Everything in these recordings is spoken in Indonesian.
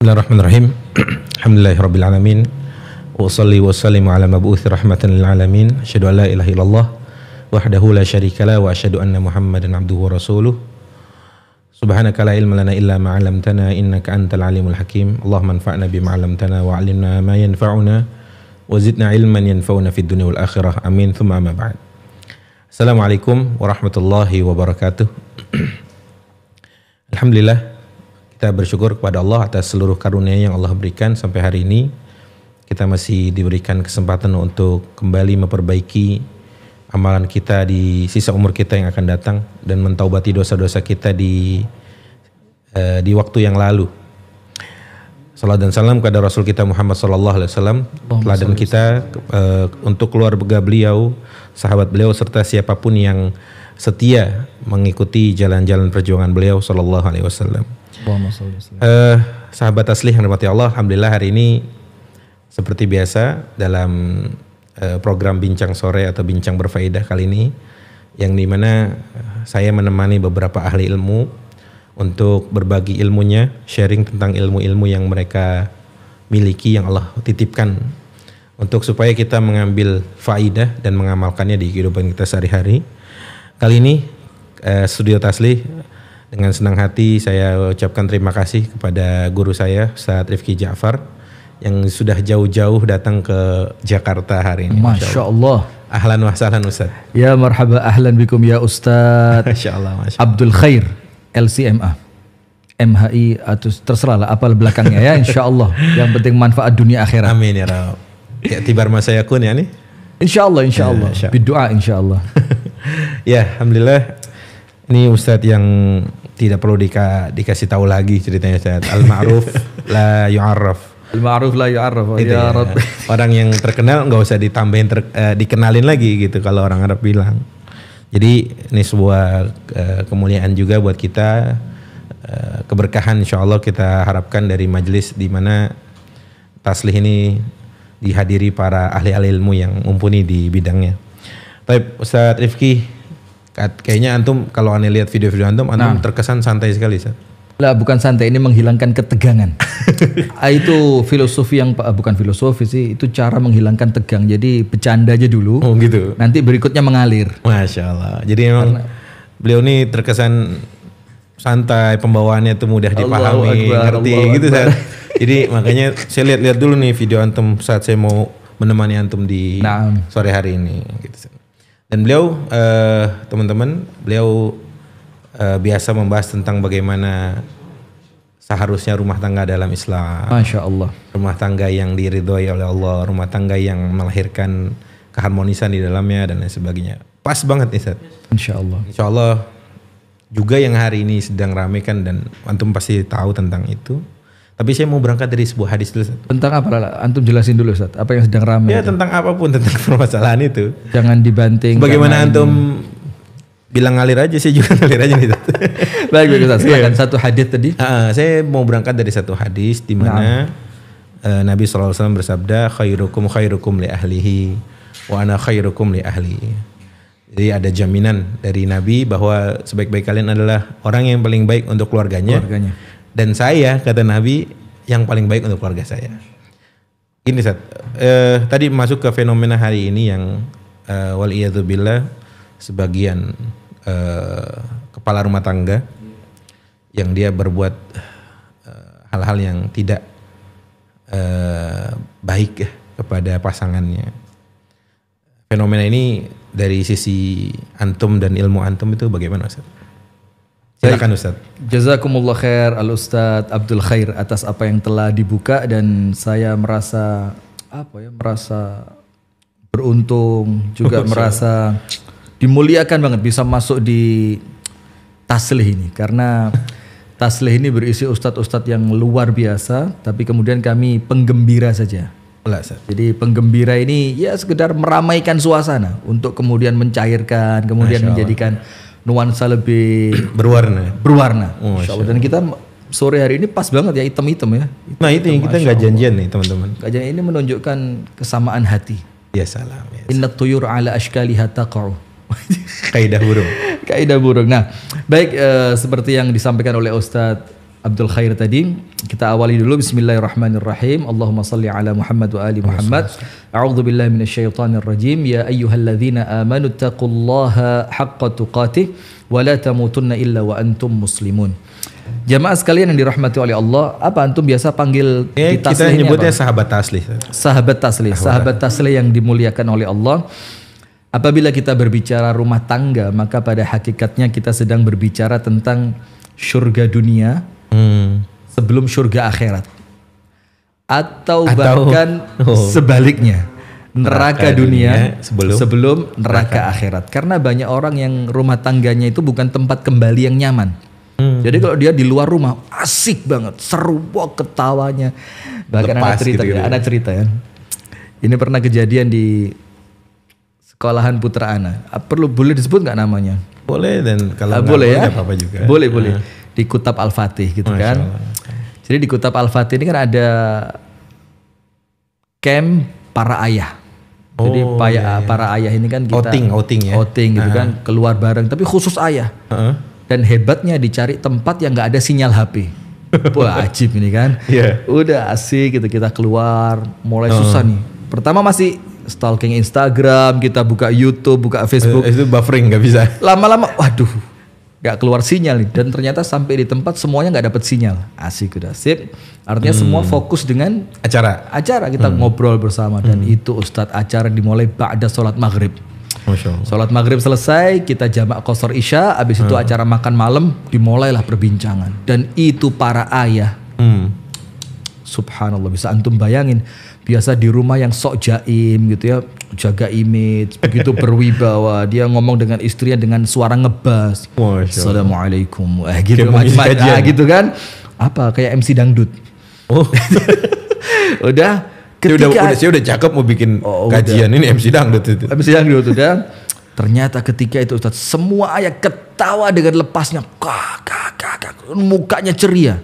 Bismillahirrahmanirrahim. Alhamdulillahirabbil alamin. Wa shalli wa sallimu ala mab'uts rahmatan lil alamin. Asyhadu an la ilaha illallah wahdahu la syarikalah wa asyhadu anna Muhammadan abduhu wa rasuluh. Subhanaka la ilma lana illa ma 'allamtana innaka antal alimul hakim. Allahumma anfa'na bima 'allamtana wa 'allimna ma yanfa'una wa zidna ilman yanfa'una fid dunya wal akhirah. Amin. Tsumma amma ba'd. Assalamualaikum warahmatullahi wabarakatuh. Alhamdulillah, kita bersyukur kepada Allah atas seluruh karunia yang Allah berikan sampai hari ini. Kita masih diberikan kesempatan untuk kembali memperbaiki amalan kita di sisa umur kita yang akan datang dan mentaubati dosa-dosa kita di waktu yang lalu. Salam dan salam kepada Rasul kita Muhammad sallallahu alaihi wasallam, teladan kita untuk keluarga beliau, sahabat beliau serta siapapun yang setia mengikuti jalan-jalan perjuangan beliau sallallahu alaihi wasallam. Sahabat asli yang dirahmati Allah, alhamdulillah hari ini seperti biasa dalam program Bincang Sore atau Bincang Berfaedah kali ini, yang dimana saya menemani beberapa ahli ilmu untuk berbagi ilmunya, sharing tentang ilmu-ilmu yang mereka miliki, yang Allah titipkan untuk supaya kita mengambil faidah dan mengamalkannya di kehidupan kita sehari-hari. Kali ini Studio Tasli, dengan senang hati saya ucapkan terima kasih kepada guru saya Ustaz Rifki Ja'far yang sudah jauh-jauh datang ke Jakarta hari ini. Masya Allah. Ahlan wa sahlan Ustaz. Ya marhaba ahlan bikum ya Ustaz. Masya Allah. Abdul Khair LCMA MHI atau terserahlah apal belakangnya ya, insya Allah. Yang penting manfaat dunia akhirat. Amin ya Rabb. Ya tibar masa yakun ya nih. Insya Allah, insya Allah. Berdoa insya Allah. Ya alhamdulillah. Ini Ustadz yang tidak perlu dikasih tahu lagi ceritanya Ustadz. Al-ma'ruf la yu'arraf. Al-ma'ruf la yu'arraf. Ya Rabbi. Orang yang terkenal nggak usah ditambahin dikenalin lagi gitu kalau orang Arab bilang. Jadi ini sebuah kemuliaan juga buat kita, keberkahan insya Allah kita harapkan dari majelis di mana Taslih ini dihadiri para ahli-ahli ilmu yang mumpuni di bidangnya. Baik Ustadz Rifki, kayaknya antum kalau aneh lihat video-video antum terkesan santai sekali, Ustaz. Lah bukan santai, ini menghilangkan ketegangan. Itu filosofi yang bukan filosofi sih, itu cara menghilangkan tegang. Jadi bercanda aja dulu. Oh gitu. Nanti berikutnya mengalir. Masya Allah. Jadi memang beliau ini terkesan santai, pembawaannya tuh mudah dipahami, ngerti gitu, Ustaz. Jadi makanya saya lihat-lihat dulu nih video antum saat saya mau menemani antum di sore hari ini gitu, Ustaz. Dan beliau teman-teman, beliau biasa membahas tentang bagaimana seharusnya rumah tangga dalam Islam. Masya Allah. Rumah tangga yang diridhoi oleh Allah, rumah tangga yang melahirkan keharmonisan di dalamnya dan lain sebagainya. Pas banget nih Ustaz. Insya Allah. Insya Allah juga yang hari ini sedang ramai kan, dan antum pasti tahu tentang itu. Tapi saya mau berangkat dari sebuah hadis dulu, Ustaz. Tentang apa lah? Antum jelasin dulu, Ustaz. Apa yang sedang ramai? Ya itu? Tentang apapun, tentang permasalahan itu. Jangan dibanting. Bagaimana antum bilang ngalir aja, saya juga ngalir aja nih, Ustaz. Baik, Ustaz. Silakan. Satu hadis tadi. Saya mau berangkat dari satu hadis di mana Nabi SAW bersabda, khairukum khairukum li ahlihi wa ana khairukum li ahli. Jadi ada jaminan dari Nabi bahwa sebaik-baik kalian adalah orang yang paling baik untuk keluarganya. Dan saya, kata Nabi, yang paling baik untuk keluarga saya. Ini Ustaz, tadi masuk ke fenomena hari ini yang waliyadzubillah, sebagian kepala rumah tangga yang dia berbuat hal-hal yang tidak baik kepada pasangannya. Fenomena ini dari sisi antum dan ilmu antum itu bagaimana, Ustaz? Silakan Ustaz. Jazakumullah khair Al-Ustaz Abdul Khair atas apa yang telah dibuka, dan saya merasa merasa beruntung juga merasa dimuliakan banget bisa masuk di Taslih ini, karena Taslih ini berisi ustadz-ustadz yang luar biasa, tapi kemudian kami penggembira saja. Jadi penggembira ini ya sekedar meramaikan suasana untuk kemudian mencairkan, kemudian menjadikan nuansa lebih berwarna. Insya Allah. Dan kita sore hari ini pas banget ya, hitam-hitam ya. Nah itu yang kita nggak janjian nih teman-teman. Kajian ini menunjukkan kesamaan hati. Ya salam. Inna tuyur ala ashkaliha taqa'u. Kaidah burung. Kaidah burung. Nah baik, seperti yang disampaikan oleh Ustadz Abdul Khair tadi. Kita awali dulu bismillahirrahmanirrahim. Allahumma salli ala Muhammad wa ali Muhammad. A'udzu billahi minasyaitonir rajim. Ya ayyuhalladzina amanu taqullaha haqqa tuqatih wa la tamutunna illa wa antum muslimun. Jamaah sekalian yang dirahmati oleh Allah, apa antum biasa panggil kita nyebutnya sahabat tasli. Sahabat tasli yang dimuliakan oleh Allah. Apabila kita berbicara rumah tangga, maka pada hakikatnya kita sedang berbicara tentang surga dunia sebelum surga akhirat, atau bahkan sebaliknya, neraka dunia sebelum neraka akhirat. Karena banyak orang yang rumah tangganya itu bukan tempat kembali yang nyaman. Jadi kalau dia di luar rumah asik banget, seru, ketawanya. Bahkan anak cerita ya. Ini pernah kejadian di sekolahan putra Ana. Boleh disebut nggak namanya? Boleh, dan kalau boleh ya, apa-apa juga. Boleh. Di Kutab Al-Fatih gitu kan. Jadi di Kutab Al-Fatih ini kan ada camp para ayah. Jadi para ayah ini kan kita outing gitu kan, keluar bareng, tapi khusus ayah. Dan hebatnya dicari tempat yang nggak ada sinyal HP. Wah, ajib ini kan. Udah asik gitu, kita keluar, mulai susah nih. Pertama masih stalking Instagram, kita buka YouTube, buka Facebook. Itu buffering nggak bisa. Lama-lama, waduh, nggak keluar sinyal nih. Dan ternyata sampai di tempat semuanya nggak dapat sinyal. Asik, udah sip. Artinya semua fokus dengan acara kita ngobrol bersama. Dan itu Ustadz, acara dimulai ba'da sholat maghrib. Sholat maghrib selesai, kita jamak qashar isya, habis itu acara makan malam, dimulailah perbincangan. Dan itu para ayah. Subhanallah, bisa antum bayangin. Biasa di rumah yang sok jaim gitu ya, jaga image, begitu berwibawa, dia ngomong dengan istrinya dengan suara ngebas. Assalamualaikum, gitu macam-macam gitu kan. Apa kayak MC dangdut. Udah. Saya udah cakep mau bikin kajian ini MC dangdut itu. MC dangdut udah. Ternyata ketika itu Ustaz, semua ayah ketawa dengan lepasnya, mukanya ceria.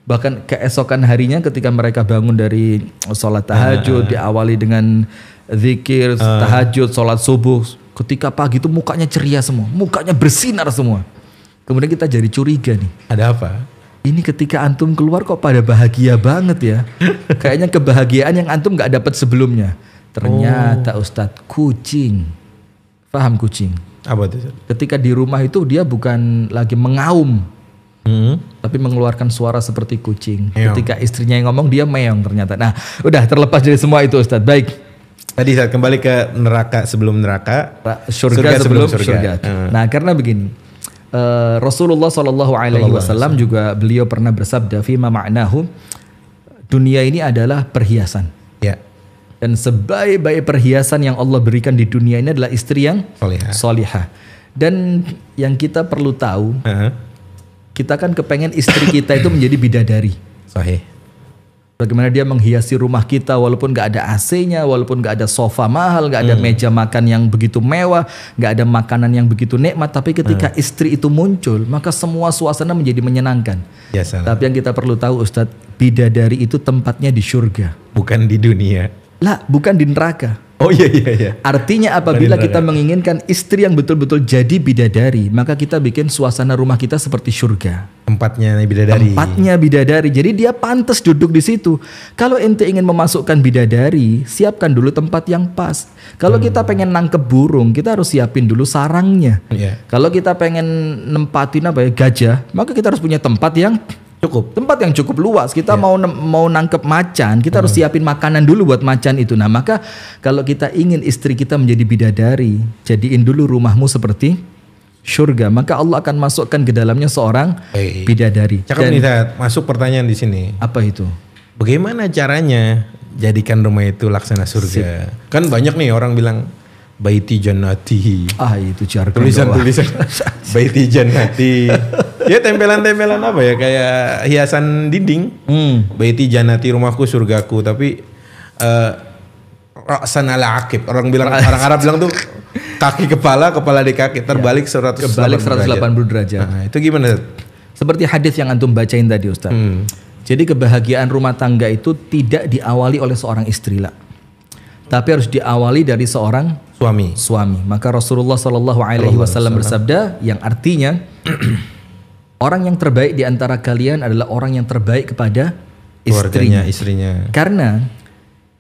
Bahkan keesokan harinya ketika mereka bangun dari sholat tahajud, diawali dengan zikir, tahajud, sholat subuh. Ketika pagi itu mukanya ceria semua, mukanya bersinar semua. Kemudian kita jadi curiga nih. Ada apa? Ini ketika antum keluar kok pada bahagia banget ya. Kayaknya kebahagiaan yang antum gak dapat sebelumnya. Ternyata Ustadz, kucing. Paham kucing? Apa itu? Ketika di rumah itu dia bukan lagi mengaum. Tapi mengeluarkan suara seperti kucing. Meong. Ketika istrinya yang ngomong, dia meong ternyata. Nah, udah terlepas dari semua itu Ustadz. Baik. Tadi saat kembali ke neraka sebelum neraka. Surga sebelum surga. Nah, karena begini. Rasulullah SAW juga beliau pernah bersabda, fima ma'nahu, dunia ini adalah perhiasan. Ya. Dan sebaik-baik perhiasan yang Allah berikan di dunia ini adalah istri yang solihah. Dan yang kita perlu tahu, kita kan kepengen istri kita itu menjadi bidadari. Sahih. Bagaimana dia menghiasi rumah kita walaupun gak ada AC-nya, walaupun gak ada sofa mahal, gak ada meja makan yang begitu mewah, gak ada makanan yang begitu nikmat. Tapi ketika istri itu muncul, maka semua suasana menjadi menyenangkan. Ya, tapi yang kita perlu tahu Ustadz, bidadari itu tempatnya di surga. Bukan di dunia. Lah, bukan di neraka. Oh iya. Artinya apabila kita menginginkan istri yang betul-betul jadi bidadari, maka kita bikin suasana rumah kita seperti surga. Tempatnya bidadari. Jadi dia pantas duduk di situ. Kalau ente ingin memasukkan bidadari, siapkan dulu tempat yang pas. Kalau kita pengen nangkep burung, kita harus siapin dulu sarangnya. Kalau kita pengen nempatin gajah, maka kita harus punya tempat yang tempat yang cukup luas. Kita mau nangkep macan, kita harus siapin makanan dulu buat macan itu. Nah, maka kalau kita ingin istri kita menjadi bidadari, jadiin dulu rumahmu seperti surga, maka Allah akan masukkan ke dalamnya seorang bidadari. Cakep nih, masuk pertanyaan di sini. Apa itu? Bagaimana caranya jadikan rumah itu laksana surga? Kan banyak nih orang bilang baiti jannati. Itu jargon. Tulisan baiti jannati. Ya tempelan-tempelan apa ya, kayak hiasan dinding. Baiti jannati, rumahku surgaku, tapi ra'san ala aqib. Orang Arab bilang tuh kaki kepala di kaki, terbalik 180 derajat. Nah, itu gimana? Seperti hadis yang antum bacain tadi Ustaz. Jadi kebahagiaan rumah tangga itu tidak diawali oleh seorang istri lah, tapi harus diawali dari seorang suami. Maka Rasulullah SAW bersabda yang artinya Orang yang terbaik di antara kalian adalah orang yang terbaik kepada Keluarganya, istrinya. istrinya. Karena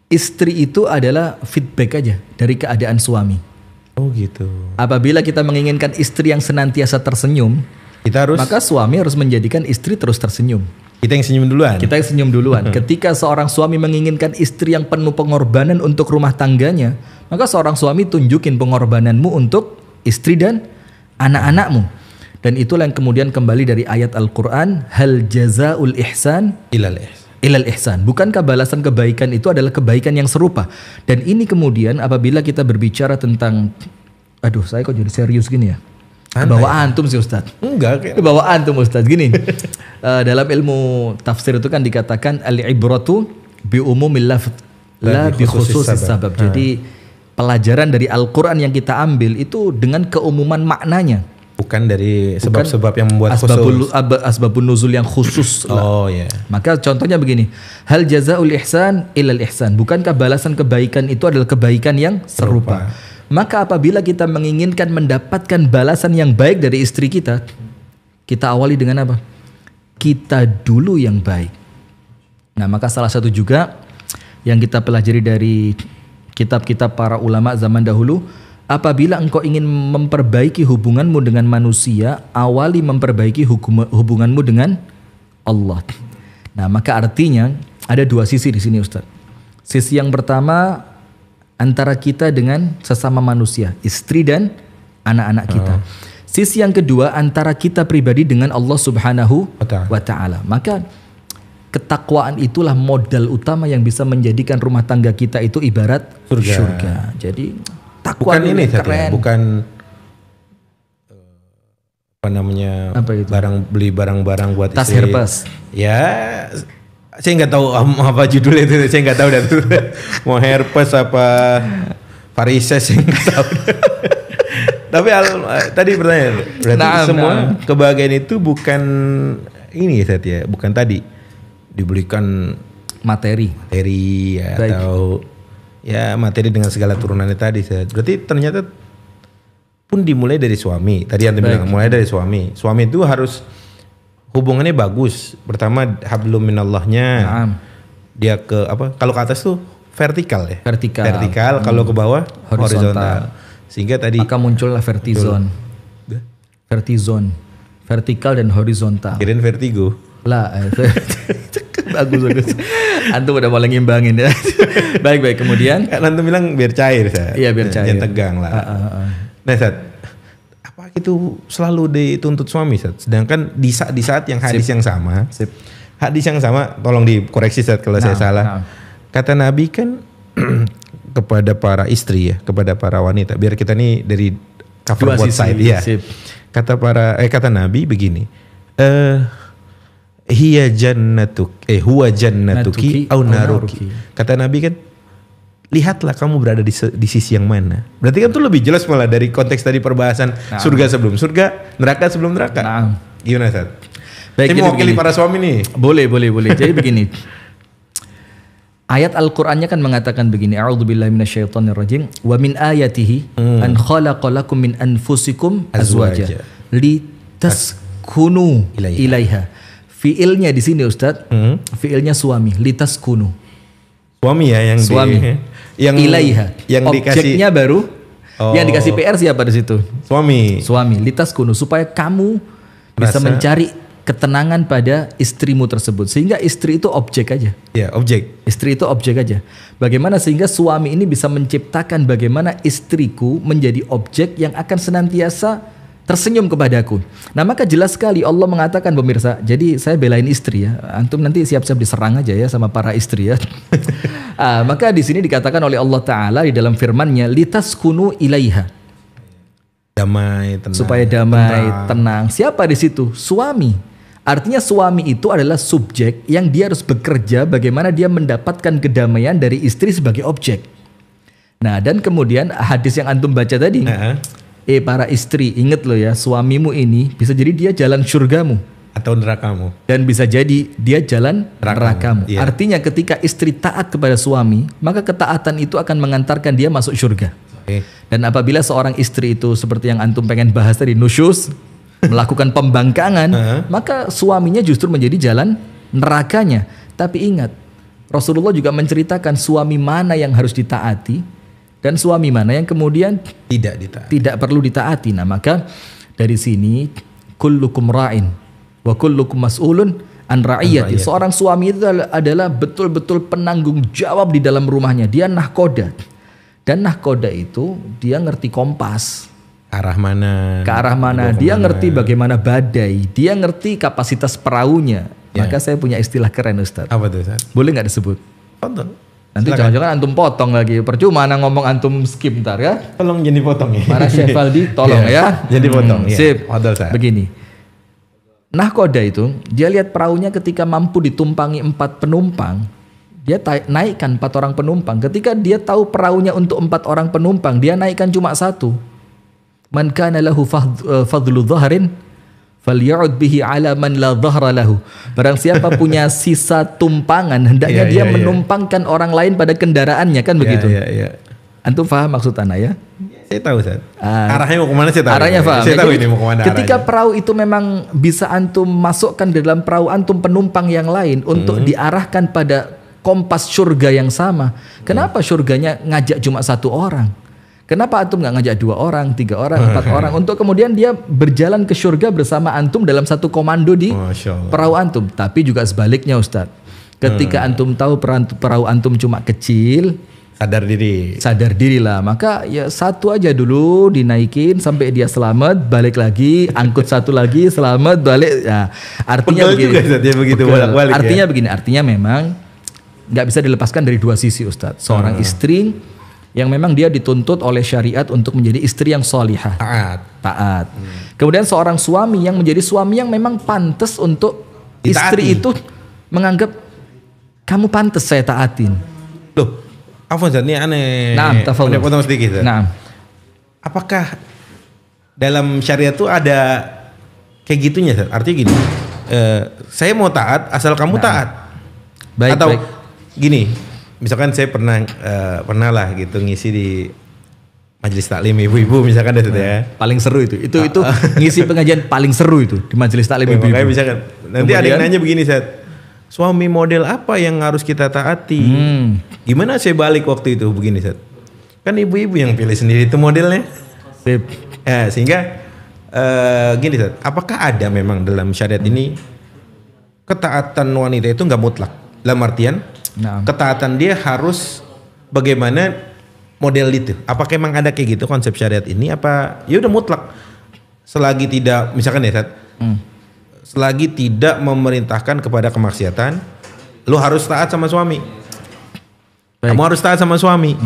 istri itu adalah feedback aja dari keadaan suami. Oh gitu. Apabila kita menginginkan istri yang senantiasa tersenyum, Kita harus, maka suami harus menjadikan istri terus tersenyum. kita yang senyum duluan. Kita yang senyum duluan. Ketika seorang suami menginginkan istri yang penuh pengorbanan untuk rumah tangganya, maka seorang suami tunjukin pengorbananmu untuk istri dan anak-anakmu. Dan itulah yang kemudian kembali dari ayat Al-Quran, hal jazaul ihsan ilal ihsan. Bukankah balasan kebaikan itu adalah kebaikan yang serupa? Dan ini kemudian apabila kita berbicara tentang, aduh saya kok jadi serius gini ya? Bawa antum sih Ustaz. Enggak. Bawa antum Ustaz. Gini, dalam ilmu tafsir itu kan dikatakan al-ibratu bi umumil lafz la bi khususis sabab. Jadi pelajaran dari Al-Quran yang kita ambil itu dengan keumuman maknanya. Bukan dari sebab-sebab yang membuat khusus. Asbabun nuzul yang khusus. Oh ya. Maka contohnya begini, hal jazaul ihsan ilal ihsan. Bukankah balasan kebaikan itu adalah kebaikan yang serupa? Maka apabila kita menginginkan mendapatkan balasan yang baik dari istri kita, kita awali dengan apa? Kita dulu yang baik. Nah, maka salah satu juga yang kita pelajari dari kitab-kitab para ulama zaman dahulu, apabila engkau ingin memperbaiki hubunganmu dengan manusia, awali memperbaiki hubunganmu dengan Allah. Nah, maka artinya ada dua sisi di sini Ustaz. Sisi yang pertama antara kita dengan sesama manusia, istri dan anak-anak kita. Sisi yang kedua antara kita pribadi dengan Allah Subhanahu wa Ta'ala. Maka ketakwaan itulah modal utama yang bisa menjadikan rumah tangga kita itu ibarat surga. Jadi takwa bukan ini keren. Bukan apa namanya, beli barang-barang buat tas istri. Herpes. Ya, saya nggak tahu apa judulnya itu. Saya nggak tahu dah tuh. Mau Herpes apa varises, saya nggak tahu. Tapi tadi pertanyaan, berarti semua kebahagiaan itu bukan ini ya, bukan tadi dibelikan materi ya, atau ya materi dengan segala turunannya tadi. Berarti ternyata pun dimulai dari suami. Tadi yang bilang mulai dari suami. Suami itu harus hubungannya bagus. Pertama hablum minallahnya. Dia ke apa? Kalau ke atas tuh vertikal ya. Vertikal. Kalau ke bawah horizontal. Sehingga tadi maka muncullah vertizon. Vertikal dan horizontal. Kirain vertigo. Lah, bagus. Antum udah mulai ngimbangin ya. Baik. Kemudian kan antum bilang biar cair, Sat. Iya, biar cair. Jangan tegang lah. Nah, Sat, apa itu selalu dituntut suami, Sat? Sedangkan di saat yang hadis yang sama, hadis yang sama, tolong dikoreksi, Sat, kalau saya salah. Kata Nabi kan kepada para istri ya, kepada para wanita. Biar kita nih dari cover both side ya. Kata Nabi begini. Huwa jannatuki au naruki. Kata Nabi kan, lihatlah kamu berada di sisi yang mana. Berarti kan tuh lebih jelas malah dari konteks tadi perbahasan surga sebelum surga, neraka sebelum neraka. Gimana, Sat? Baik, saya mewakili para suami nih. Boleh. Jadi begini. Ayat Al-Qur'annya kan mengatakan begini, a'udzubillahi minasyaitonirrajim, wa min ayatihi an khalaqalakum min anfusikum azwaja litaskunu ilaiha. Fiilnya di sini Ustadz, fiilnya suami, litaskunu. Suami ya yang suami. Yang ilaiha. Yang objeknya baru. Yang dikasih PR siapa di situ? Suami, litaskunu, supaya kamu bisa mencari ketenangan pada istrimu tersebut. Sehingga istri itu objek aja. Ya, objek. Istri itu objek aja. Bagaimana sehingga suami ini bisa menciptakan bagaimana istriku menjadi objek yang akan senantiasa tersenyum kepadaku. Nah, maka jelas sekali Allah mengatakan, pemirsa, jadi saya belain istri ya. Antum nanti siap-siap diserang aja ya sama para istri ya. Maka di sini dikatakan oleh Allah Ta'ala di dalam firman-Nya, litaskunu ilaiha. Damai, tenang. Supaya damai, tenang. Siapa di situ? Suami. Artinya suami itu adalah subjek yang dia harus bekerja bagaimana dia mendapatkan kedamaian dari istri sebagai objek. Nah, dan kemudian hadis yang antum baca tadi, para istri, ingat loh ya, suamimu ini bisa jadi dia jalan surgamu atau nerakamu, dan bisa jadi dia jalan nerakamu. Iya. Artinya ketika istri taat kepada suami, maka ketaatan itu akan mengantarkan dia masuk surga. Dan apabila seorang istri itu seperti yang antum pengen bahas tadi, nusyus, melakukan pembangkangan, maka suaminya justru menjadi jalan nerakanya. Tapi ingat, Rasulullah juga menceritakan suami mana yang harus ditaati dan suami mana yang kemudian tidak perlu ditaati. Nah, maka dari sini kullukum ra'in wa kullukum mas'ulun an ra'iyati. Seorang suami itu adalah betul-betul penanggung jawab di dalam rumahnya. Dia nahkoda. Dan nahkoda itu dia ngerti kompas. Ke arah mana. Dia ngerti bagaimana badai. Dia ngerti kapasitas perahunya. Maka saya punya istilah keren, Ustaz. Apa tuh, Ustaz? Boleh nggak disebut? Tonton. Nanti jangan-jangan antum potong lagi. Percuma ngomong antum skip ntar ya. Tolong jadi potong ya. Mana Syekh Faldi? Tolong ya. Jadi potong. Sip. Begini. Nahkoda itu, dia lihat perahunya ketika mampu ditumpangi 4 penumpang, dia naikkan 4 orang penumpang. Ketika dia tahu perahunya untuk 4 orang penumpang, dia naikkan cuma 1. Man kana lahu fadlu dhahrin faly'ud bihi ala man la dhahra lahu. Barang siapa punya sisa tumpangan, hendaknya dia menumpangkan orang lain pada kendaraannya, kan begitu. Antum paham maksud ana ya? Saya tahu, Ustaz. Arahnya mau kemana saya tahu. Arahnya paham. Saya tahu ini mau kemana. Ketika perahu itu memang bisa antum masukkan di dalam perahu antum penumpang yang lain untuk diarahkan pada kompas surga yang sama. Kenapa surganya ngajak cuma 1 orang? Kenapa antum nggak ngajak 2 orang, 3 orang, 4 orang untuk kemudian dia berjalan ke surga bersama antum dalam satu komando di perahu antum? Tapi juga sebaliknya, Ustadz. Ketika antum tahu perahu antum cuma kecil, sadar diri lah, maka ya 1 aja dulu dinaikin sampai dia selamat, balik lagi, angkut 1 lagi, selamat, balik. Ya, artinya begini. Artinya begini, artinya memang nggak bisa dilepaskan dari 2 sisi, Ustadz. Seorang istri yang memang dia dituntut oleh syariat untuk menjadi istri yang sholihah, taat. Kemudian seorang suami yang menjadi suami yang memang pantas untuk istri itu menganggap kamu pantas saya taatin. Loh, apa ini aneh? Nah, potong sedikit. Nah, apakah dalam syariat itu ada kayak gitunya? Artinya gini, saya mau taat asal kamu taat. Atau gini, misalkan saya pernah lah gitu ngisi di majelis taklim ibu-ibu misalkan ya. Paling seru itu ngisi pengajian paling seru itu di majelis taklim ibu-ibu. Makanya misalkan nanti ada yang nanya begini, suami model apa yang harus kita taati? Gimana saya balik waktu itu begini, kan ibu-ibu yang pilih sendiri itu modelnya. Ya, sehingga gini, apakah ada memang dalam syariat ini ketaatan wanita itu nggak mutlak? Dalam artian ketaatan dia harus bagaimana model itu? Apakah emang ada kayak gitu konsep syariat ini? Apa ya udah mutlak selagi tidak misalkan ya selagi tidak memerintahkan kepada kemaksiatan, lu harus taat sama suami. Kamu harus taat sama suami.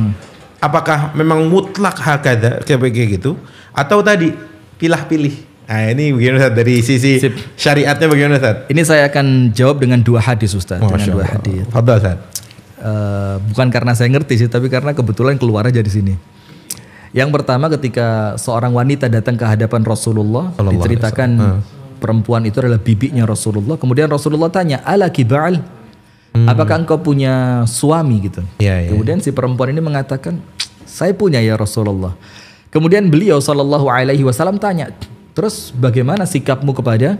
Apakah memang mutlak hakada kayak gitu? Atau tadi pilah-pilih? Nah ini bagaimana dari sisi syariatnya bagaimana, Ustaz? Ini saya akan jawab dengan 2 hadis, Ustaz. Dengan 2 hadis. Fadhal, Ustaz. Bukan karena saya ngerti sih, tapi karena kebetulan keluar aja di sini. Yang pertama, ketika seorang wanita datang ke hadapan Rasulullah, diceritakan perempuan itu adalah bibinya Rasulullah. Kemudian Rasulullah tanya, alaki ba'al? Apakah engkau punya suami gitu? Kemudian si perempuan ini mengatakan, saya punya ya Rasulullah. Kemudian beliau SAW tanya, terus bagaimana sikapmu kepada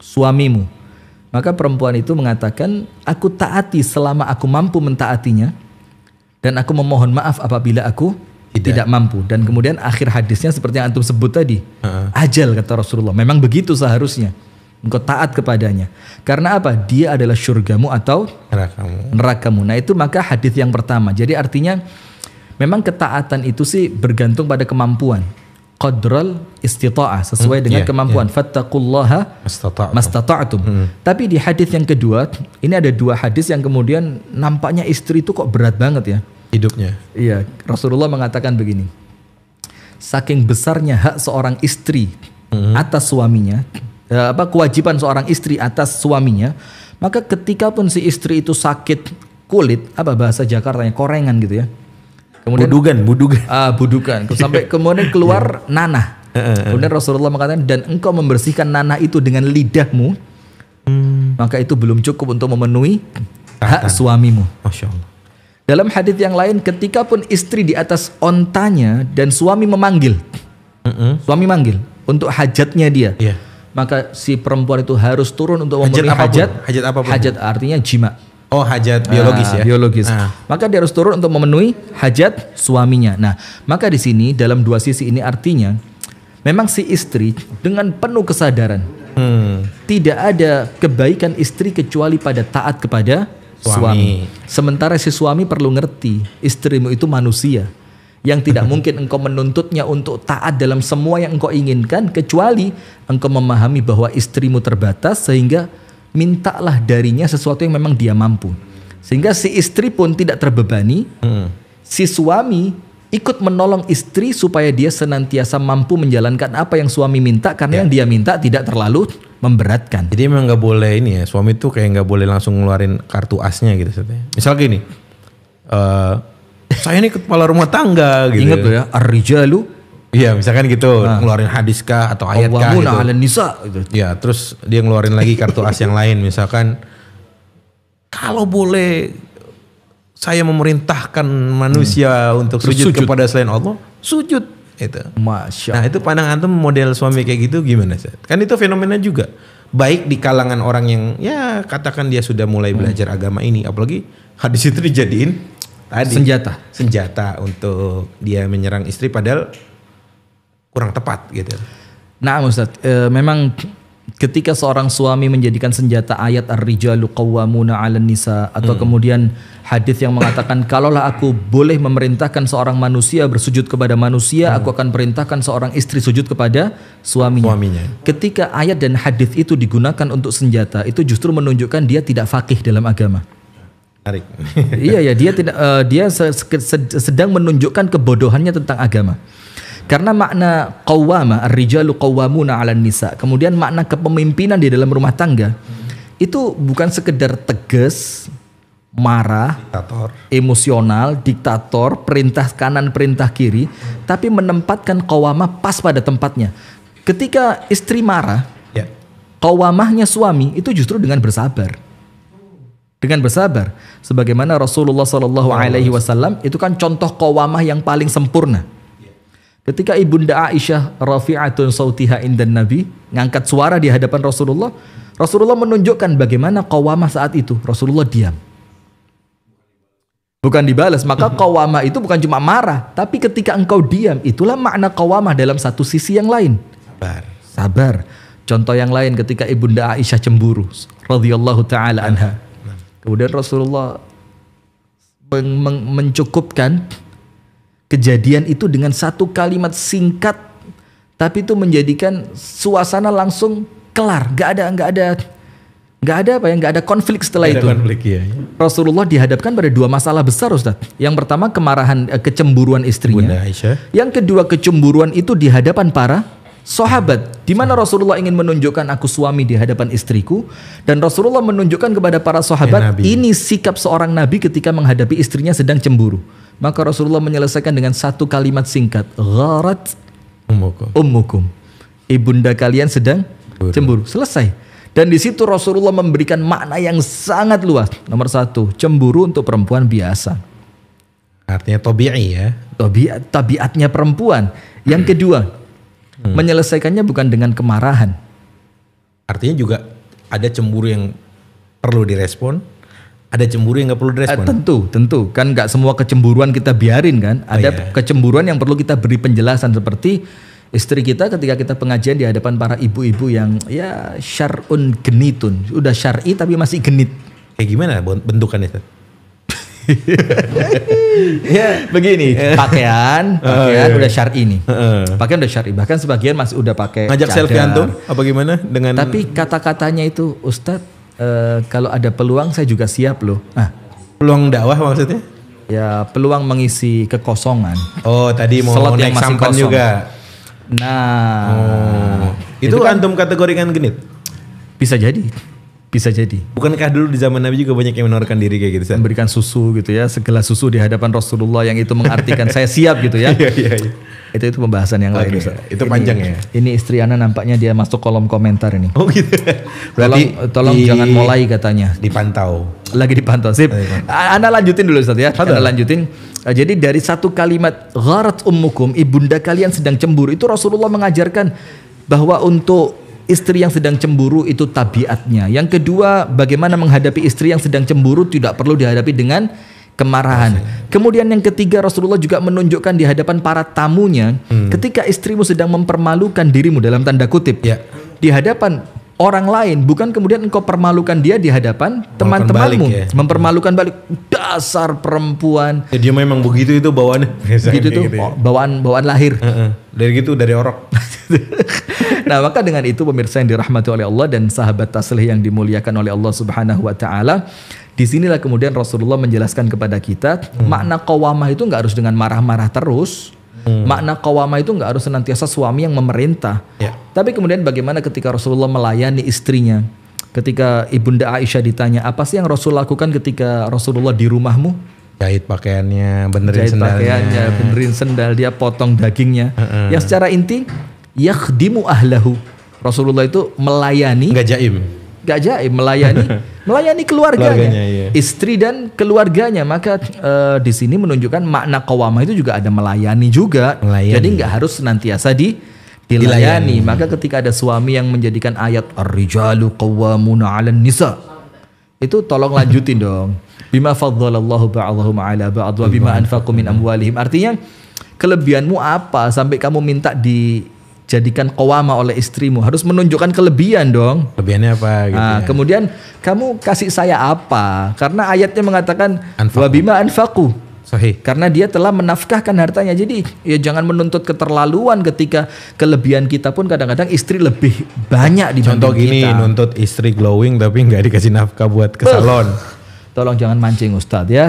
suamimu? Maka perempuan itu mengatakan, aku taati selama aku mampu mentaatinya, dan aku memohon maaf apabila aku tidak mampu. Dan kemudian akhir hadisnya seperti yang antum sebut tadi, ajal kata Rasulullah. Memang begitu seharusnya engkau taat kepadanya. Karena apa? Dia adalah syurgamu atau nerakamu. Nah itu maka hadis yang pertama. Jadi artinya memang ketaatan itu sih bergantung pada kemampuan. Qadral istita'ah, sesuai dengan kemampuan. Fattaqullaha mastata'tum. Tapi di hadis yang kedua, ini ada 2 hadis yang kemudian nampaknya istri itu kok berat banget ya hidupnya. Iya, Rasulullah mengatakan begini. Saking besarnya hak seorang istri atas suaminya, kewajiban seorang istri atas suaminya, maka ketika pun si istri itu sakit kulit, bahasa Jakartanya korengan gitu ya. Kemudian budukan. Sampai kemudian keluar nanah. Kemudian Rasulullah mengatakan, dan engkau membersihkan nanah itu dengan lidahmu, maka itu belum cukup untuk memenuhi hak suamimu. Masya Allah. Dalam hadis yang lain, ketika pun istri di atas ontanya dan suami memanggil, suami manggil untuk hajatnya dia, maka si perempuan itu harus turun untuk Hajat memenuhi apapun, hajat. hajat apapun. Hajat artinya jima. Oh, hajat biologis ya. Biologis. Ah. Maka dia harus turun untuk memenuhi hajat suaminya. Nah, maka di sini dalam dua sisi ini artinya memang si istri dengan penuh kesadaran tidak ada kebaikan istri kecuali pada taat kepada suami. Sementara si suami perlu ngerti istrimu itu manusia yang tidak mungkin engkau menuntutnya untuk taat dalam semua yang engkau inginkan kecuali engkau memahami bahwa istrimu terbatas sehingga mintalah darinya sesuatu yang memang dia mampu. Sehingga si istri pun tidak terbebani. Si suami ikut menolong istri supaya dia senantiasa mampu menjalankan apa yang suami minta karena yang dia minta tidak terlalu memberatkan. Jadi memang nggak boleh ini ya, suami tuh kayak nggak boleh langsung ngeluarin kartu asnya gitu. Misal gini, saya ini kepala rumah tangga gitu. Ingat loh ya, ar-rijalu. Iya, misalkan gitu, ngeluarin hadis kah atau ayat kah gitu. 'alan nisa gitu. Ya, terus dia ngeluarin lagi kartu as yang lain, misalkan kalau boleh saya memerintahkan manusia untuk sujud kepada selain Allah, sujud itu. Masya. Nah, itu pandangan antum model suami kayak gitu gimana, Ustaz? Kan itu fenomena juga. Baik di kalangan orang yang ya katakan dia sudah mulai belajar agama ini, apalagi hadis itu dijadiin tadi senjata untuk dia menyerang istri padahal kurang tepat gitu. Nah Ustaz, memang ketika seorang suami menjadikan senjata ayat ar-rijalu qawwamuna 'alan nisa atau kemudian hadis yang mengatakan kalaulah aku boleh memerintahkan seorang manusia bersujud kepada manusia, aku akan perintahkan seorang istri sujud kepada suaminya. Ketika ayat dan hadis itu digunakan untuk senjata, itu justru menunjukkan dia tidak faqih dalam agama. Tarik. Iya ya, dia tidak dia sedang menunjukkan kebodohannya tentang agama. Karena makna qawwama, ar-rijalu qawwamuna 'alan nisa, kemudian makna kepemimpinan di dalam rumah tangga itu bukan sekedar tegas, marah, Diktator, emosional, diktator, perintah kanan, perintah kiri, tapi menempatkan qawwamah pas pada tempatnya. Ketika istri marah, qawwamahnya suami itu justru dengan bersabar. Dengan bersabar, sebagaimana Rasulullah SAW itu kan contoh qawwamah yang paling sempurna. Ketika ibunda Aisyah rafi'atun sautiha indan Nabi ngangkat suara di hadapan Rasulullah, Rasulullah menunjukkan bagaimana qawwamah saat itu. Rasulullah diam, bukan dibalas. Maka qawwamah itu bukan cuma marah, tapi ketika engkau diam, itulah makna qawwamah dalam satu sisi yang lain. Sabar. Contoh yang lain ketika ibunda Aisyah cemburu radhiyallahu taala anha. Kemudian Rasulullah mencukupkan kejadian itu dengan satu kalimat singkat, tapi itu menjadikan suasana langsung kelar, nggak ada konflik setelah itu. Rasulullah dihadapkan pada dua masalah besar, Ustaz. Yang pertama kemarahan, kecemburuan istrinya. Yang kedua kecemburuan itu di hadapan para sahabat, di mana Rasulullah ingin menunjukkan aku suami di hadapan istriku, dan Rasulullah menunjukkan kepada para sahabat ini sikap seorang nabi ketika menghadapi istrinya sedang cemburu. Maka Rasulullah menyelesaikan dengan satu kalimat singkat, gharat ummukum, ibunda kalian sedang cemburu. Selesai. Dan di situ Rasulullah memberikan makna yang sangat luas. Nomor satu, cemburu untuk perempuan biasa. Artinya tabi'i ya. Tabiatnya perempuan. Yang kedua, menyelesaikannya bukan dengan kemarahan. Artinya juga ada cemburu yang perlu direspon, ada cemburu yang nggak perlu direspon. Tentu kan nggak semua kecemburuan kita biarin kan. Ada kecemburuan yang perlu kita beri penjelasan, seperti istri kita ketika kita pengajian di hadapan para ibu-ibu yang ya syar'un genitun, udah syar'i tapi masih genit. Kayak gimana bentukannya? Ya begini, pakaian udah syar'i nih. Pakaian udah syar'i, bahkan sebagian masih udah pakai ngajak cadar. selfie antum apa gimana dengan? Tapi kata-katanya itu, Ustadz, kalau ada peluang saya juga siap loh. Peluang dakwah maksudnya? Ya peluang mengisi kekosongan. Oh tadi mau slot naik sampan kosong juga. Nah, itu kan antum kategorikan genit? Bisa jadi. Bukankah dulu di zaman Nabi juga banyak yang menawarkan diri kayak gitu? Memberikan susu gitu ya, segelas susu di hadapan Rasulullah yang itu mengartikan saya siap gitu ya. Iya. Itu pembahasan yang lain. Itu panjang ya. Ini istri Ana nampaknya dia masuk kolom komentar ini. Oh gitu. Tolong jangan mulai katanya. Dipantau. Lagi dipantau. Sip. Ana lanjutin dulu Ustaz ya. Ana lanjutin. Jadi dari satu kalimat gharat ummukum, ibunda kalian sedang cemburu, itu Rasulullah mengajarkan bahwa untuk istri yang sedang cemburu itu tabiatnya. Yang kedua, bagaimana menghadapi istri yang sedang cemburu tidak perlu dihadapi dengan kemarahan. Kemudian yang ketiga, Rasulullah juga menunjukkan di hadapan para tamunya, ketika istrimu sedang mempermalukan dirimu dalam tanda kutip, di hadapan orang lain, bukan kemudian engkau permalukan dia di hadapan teman-temanmu, mempermalukan balik. Dasar perempuan. Ya, dia memang begitu itu bawaannya. Gitu tuh, bawaan lahir. Dari orok. Nah, maka dengan itu pemirsa yang dirahmati oleh Allah dan sahabat taslih yang dimuliakan oleh Allah Subhanahu wa taala, disinilah kemudian Rasulullah menjelaskan kepada kita makna qawamah itu nggak harus dengan marah-marah terus. Makna qawamah itu nggak harus senantiasa suami yang memerintah. Tapi kemudian bagaimana ketika Rasulullah melayani istrinya? Ketika Ibunda Aisyah ditanya, apa sih yang Rasul lakukan ketika Rasulullah di rumahmu? Jahit pakaiannya, benerin sendal, dia potong dagingnya. Yang secara inti, yakhdimu ahlahu. Rasulullah itu melayani. Gak jaim, melayani keluarganya, istri dan keluarganya. Maka di sini menunjukkan makna qawamah itu juga ada melayani juga. Jadi nggak harus senantiasa dilayani. Maka ketika ada suami yang menjadikan ayat ar-rijalu qawwamuna 'alan nisa, itu tolong lanjutin dong. Bima faddalallahu ba'dahum 'ala ba'd wa bima anfaqu min amwalihim. Artinya kelebihanmu apa sampai kamu minta dijadikan qawama oleh istrimu? Harus menunjukkan kelebihan dong. Kelebihannya apa gitu. Nah, kemudian kamu kasih saya apa? Karena ayatnya mengatakan wa bima anfaqu. Sahih. Karena dia telah menafkahkan hartanya. Jadi ya jangan menuntut keterlaluan ketika kelebihan kita pun kadang-kadang istri lebih banyak dibanding Contoh gini, kita nuntut istri glowing tapi nggak dikasih nafkah buat ke salon. Tolong jangan mancing Ustadz ya.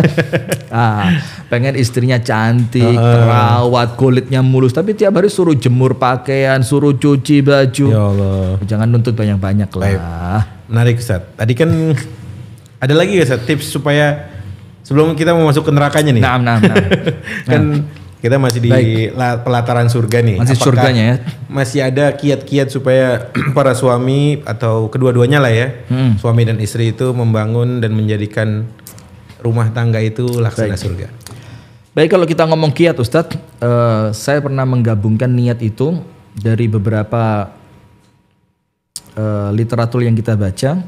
Pengen istrinya cantik, terawat, kulitnya mulus, tapi tiap hari suruh jemur pakaian, suruh cuci baju. Ya Allah. Jangan nuntut banyak-banyak lah. Menarik Ustadz. Tadi kan ada lagi ya Ustadz tips supaya sebelum kita mau masuk ke nerakanya nih. Nah. Kan kita masih di pelataran surga nih. Masih apakah surganya ya. Masih ada kiat-kiat supaya para suami atau kedua-duanya lah ya, suami dan istri itu membangun dan menjadikan rumah tangga itu laksana surga. Baik, kalau kita ngomong kiat Ustadz, saya pernah menggabungkan niat itu dari beberapa literatur yang kita baca,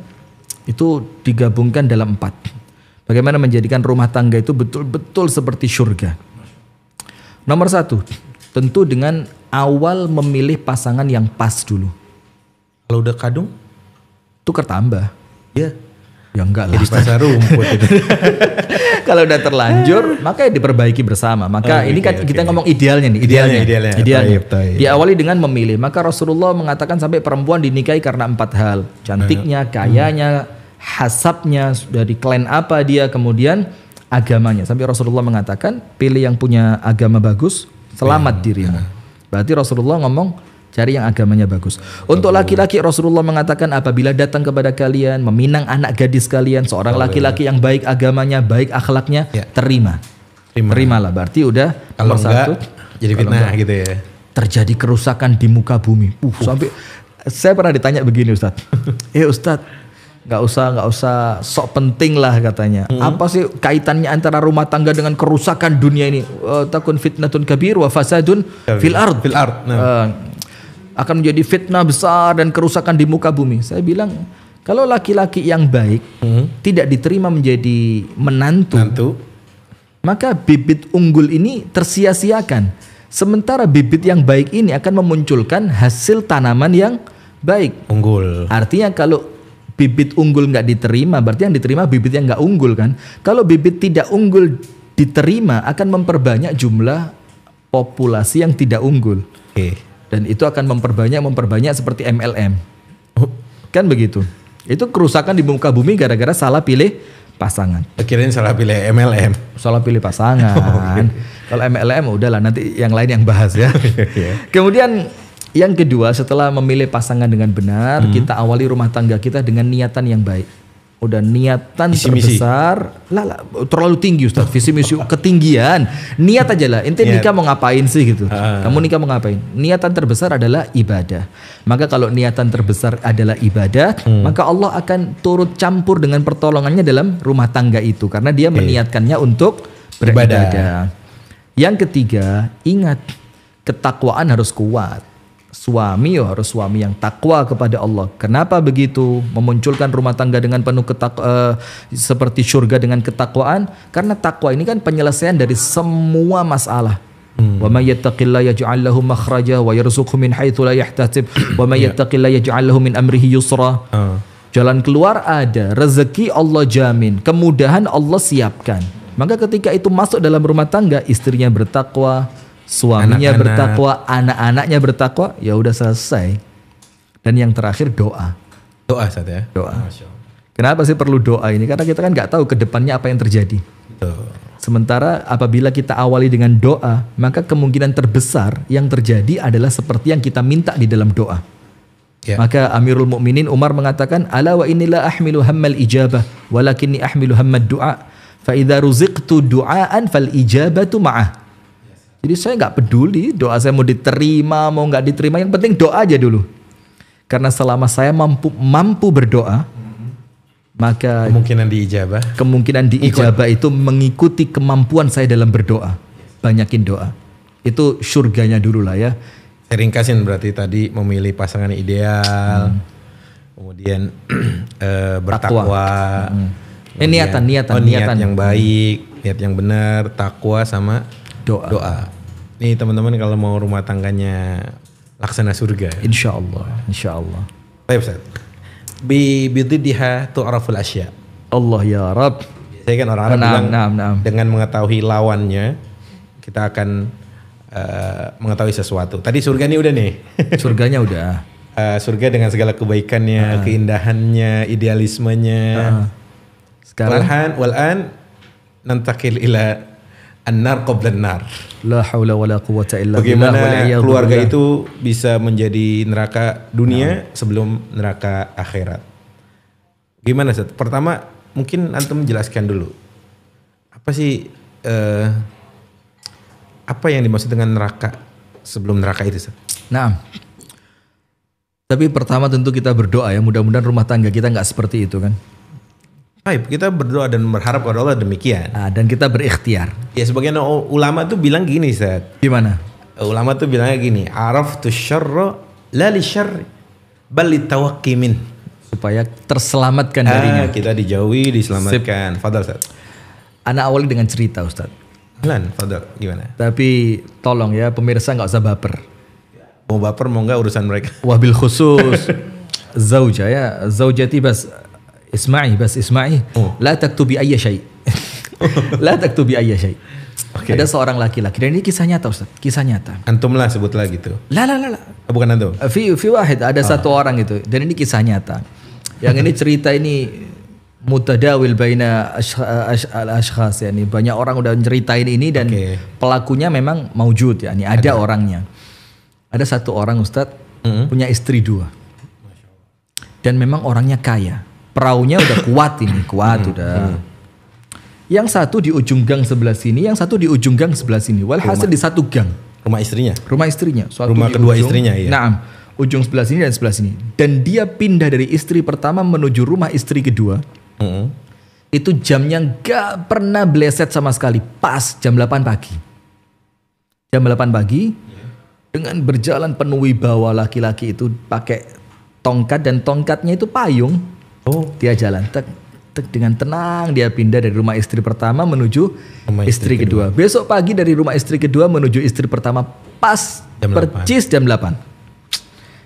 itu digabungkan dalam 4. Bagaimana menjadikan rumah tangga itu betul-betul seperti surga. Nomor 1, tentu dengan awal memilih pasangan yang pas dulu. Kalau udah kadung, tukar tambah. Ya enggak lah. Di pasar rumput itu. Kalau udah terlanjur, maka diperbaiki bersama. Maka ini kan kita ngomong idealnya nih. Idealnya. Diawali dengan memilih. Maka Rasulullah mengatakan sampai perempuan dinikahi karena 4 hal. Cantiknya, kayanya, hasabnya, dari klan apa dia, kemudian agamanya. Sampai Rasulullah mengatakan pilih yang punya agama bagus, selamat dirimu. Berarti Rasulullah ngomong cari yang agamanya bagus. Untuk laki-laki Rasulullah mengatakan apabila datang kepada kalian meminang anak gadis kalian, seorang laki-laki yang baik agamanya, baik akhlaknya, terimalah. Berarti udah kalau enggak jadi fitnah gitu ya. Terjadi kerusakan di muka bumi. Sampai saya pernah ditanya begini Ustadz. Ustadz, nggak usah sok penting lah katanya. Apa sih kaitannya antara rumah tangga dengan kerusakan dunia ini? Takun fitnatun kabir wa fasadun fil ard. Akan menjadi fitnah besar dan kerusakan di muka bumi. Saya bilang kalau laki-laki yang baik tidak diterima menjadi menantu, maka bibit unggul ini tersia-siakan. Sementara bibit yang baik ini akan memunculkan hasil tanaman yang baik. Unggul. Artinya kalau bibit unggul nggak diterima, berarti yang diterima bibit yang nggak unggul kan. Kalau bibit tidak unggul diterima, akan memperbanyak jumlah populasi yang tidak unggul. Dan itu akan memperbanyak seperti MLM. Kan begitu. Itu kerusakan di muka bumi gara-gara salah pilih pasangan. Kirain salah pilih MLM. Salah pilih pasangan. Kalau MLM udahlah, nanti yang lain yang bahas ya. Kemudian yang kedua, setelah memilih pasangan dengan benar, kita awali rumah tangga kita dengan niatan yang baik. Udah niatan visi terbesar, terlalu tinggi Ustaz, visi misi ketinggian. Niat aja lah, ente nikah mau ngapain sih gitu. Kamu nikah mau ngapain? Niatan terbesar adalah ibadah. Maka kalau niatan terbesar adalah ibadah, maka Allah akan turut campur dengan pertolongannya dalam rumah tangga itu. Karena dia meniatkannya untuk beribadah. Yang ketiga, ingat, ketakwaan harus kuat. suami harus suami yang takwa kepada Allah. Kenapa begitu? Memunculkan rumah tangga dengan penuh seperti surga dengan ketakwaan, karena takwa ini kan penyelesaian dari semua masalah. Wa may yattaqillaha yaj'al lahu makhraja wa yarzuqhu min haitsu la yahtasib wa may yattaqillaha yaj'al lahu min amrihi yusra. Jalan keluar ada, rezeki Allah jamin, kemudahan Allah siapkan. Maka ketika itu masuk dalam rumah tangga, istrinya bertakwa, suaminya bertakwa, anak-anaknya bertakwa, ya udah selesai. Dan yang terakhir doa. Doa Ustaz ya. Doa. Kenapa sih perlu doa ini? Karena kita kan nggak tahu ke depannya apa yang terjadi. Sementara apabila kita awali dengan doa, maka kemungkinan terbesar yang terjadi adalah seperti yang kita minta di dalam doa. Ya. Maka Amirul Mukminin Umar mengatakan, ala wa inni la ahmilu hammal ijabah walakinni ahmilu hammad du'a fa idza ruziqtu du'aan fal ijabatu ma'ah. Jadi saya nggak peduli doa saya mau diterima mau nggak diterima, yang penting doa aja dulu. Karena selama saya mampu berdoa, maka kemungkinan diijabah itu mengikuti kemampuan saya dalam berdoa. Banyakin doa. Itu surganya dulu lah ya. Saya ringkasin berarti tadi memilih pasangan ideal, kemudian bertakwa, niat yang baik, niat yang benar, takwa sama doa. Nih teman-teman kalau mau rumah tangganya laksana surga. Insya Allah. Baik Ustaz. Bididdiha tu'raful asya. Allah ya Rabb. Saya kan orang Arab bilang dengan mengetahui lawannya kita akan mengetahui sesuatu. Tadi surga ini udah nih. Surganya udah. Surga dengan segala kebaikannya, keindahannya, idealismenya. Sekarang wal'an nantakil ila an-nar qabla an-nar. La haula wala quwwata illa billah. Bagaimana keluarga itu bisa menjadi neraka dunia sebelum neraka akhirat. Gimana Ustaz? Pertama mungkin antum jelaskan dulu. Apa sih apa yang dimaksud dengan neraka sebelum neraka itu Ustaz? Nah. Tapi pertama tentu kita berdoa ya, mudah-mudahan rumah tangga kita nggak seperti itu kan. Baik, kita berdoa dan berharap kepada Allah demikian. Dan kita berikhtiar. Ya sebagian ulama tuh bilang gini Ustaz. Gimana? Ulama tuh bilangnya gini, araftu syarra la li syarri bal litawaqqi min. Supaya terselamatkan darinya. Kita dijauhi, diselamatkan. Fadal Ustaz. Anak awali dengan cerita Ustaz. Fadal, gimana? Tapi tolong ya pemirsa nggak usah baper. Mau baper mau nggak urusan mereka. Wabil khusus zauja ya, zaujati bas isma'i. La taktubi ayya syai'. La taktubi ayya syai'. Okay. Ada seorang laki-laki dan ini kisah nyata Ustaz, kisah nyata. Antum lah sebutlah gitu. La. Bukan antum. Fi wahid ada satu orang itu dan ini kisah nyata. Yang ini cerita ini mutadawil baina al-ashkhas yani banyak orang udah ceritain ini dan pelakunya memang maujud yani ada orangnya. Ada satu orang Ustadz punya istri 2. Dan memang orangnya kaya. Perahunya udah kuat udah. Yang satu di ujung gang sebelah sini, yang satu di ujung gang sebelah sini. Walhasil di satu gang. Rumah istrinya. Rumah kedua istrinya ya. Naam. Ujung sebelah sini dan sebelah sini. Dan dia pindah dari istri pertama menuju rumah istri kedua. Itu jamnya gak pernah bleset sama sekali. Pas jam 8 pagi. Jam 8 pagi. Dengan berjalan penuh wibawa laki-laki itu pakai tongkat dan tongkatnya itu payung. Dia jalan dengan tenang dia pindah dari rumah istri pertama menuju istri kedua. Besok pagi dari rumah istri kedua menuju istri pertama pas percis jam 8.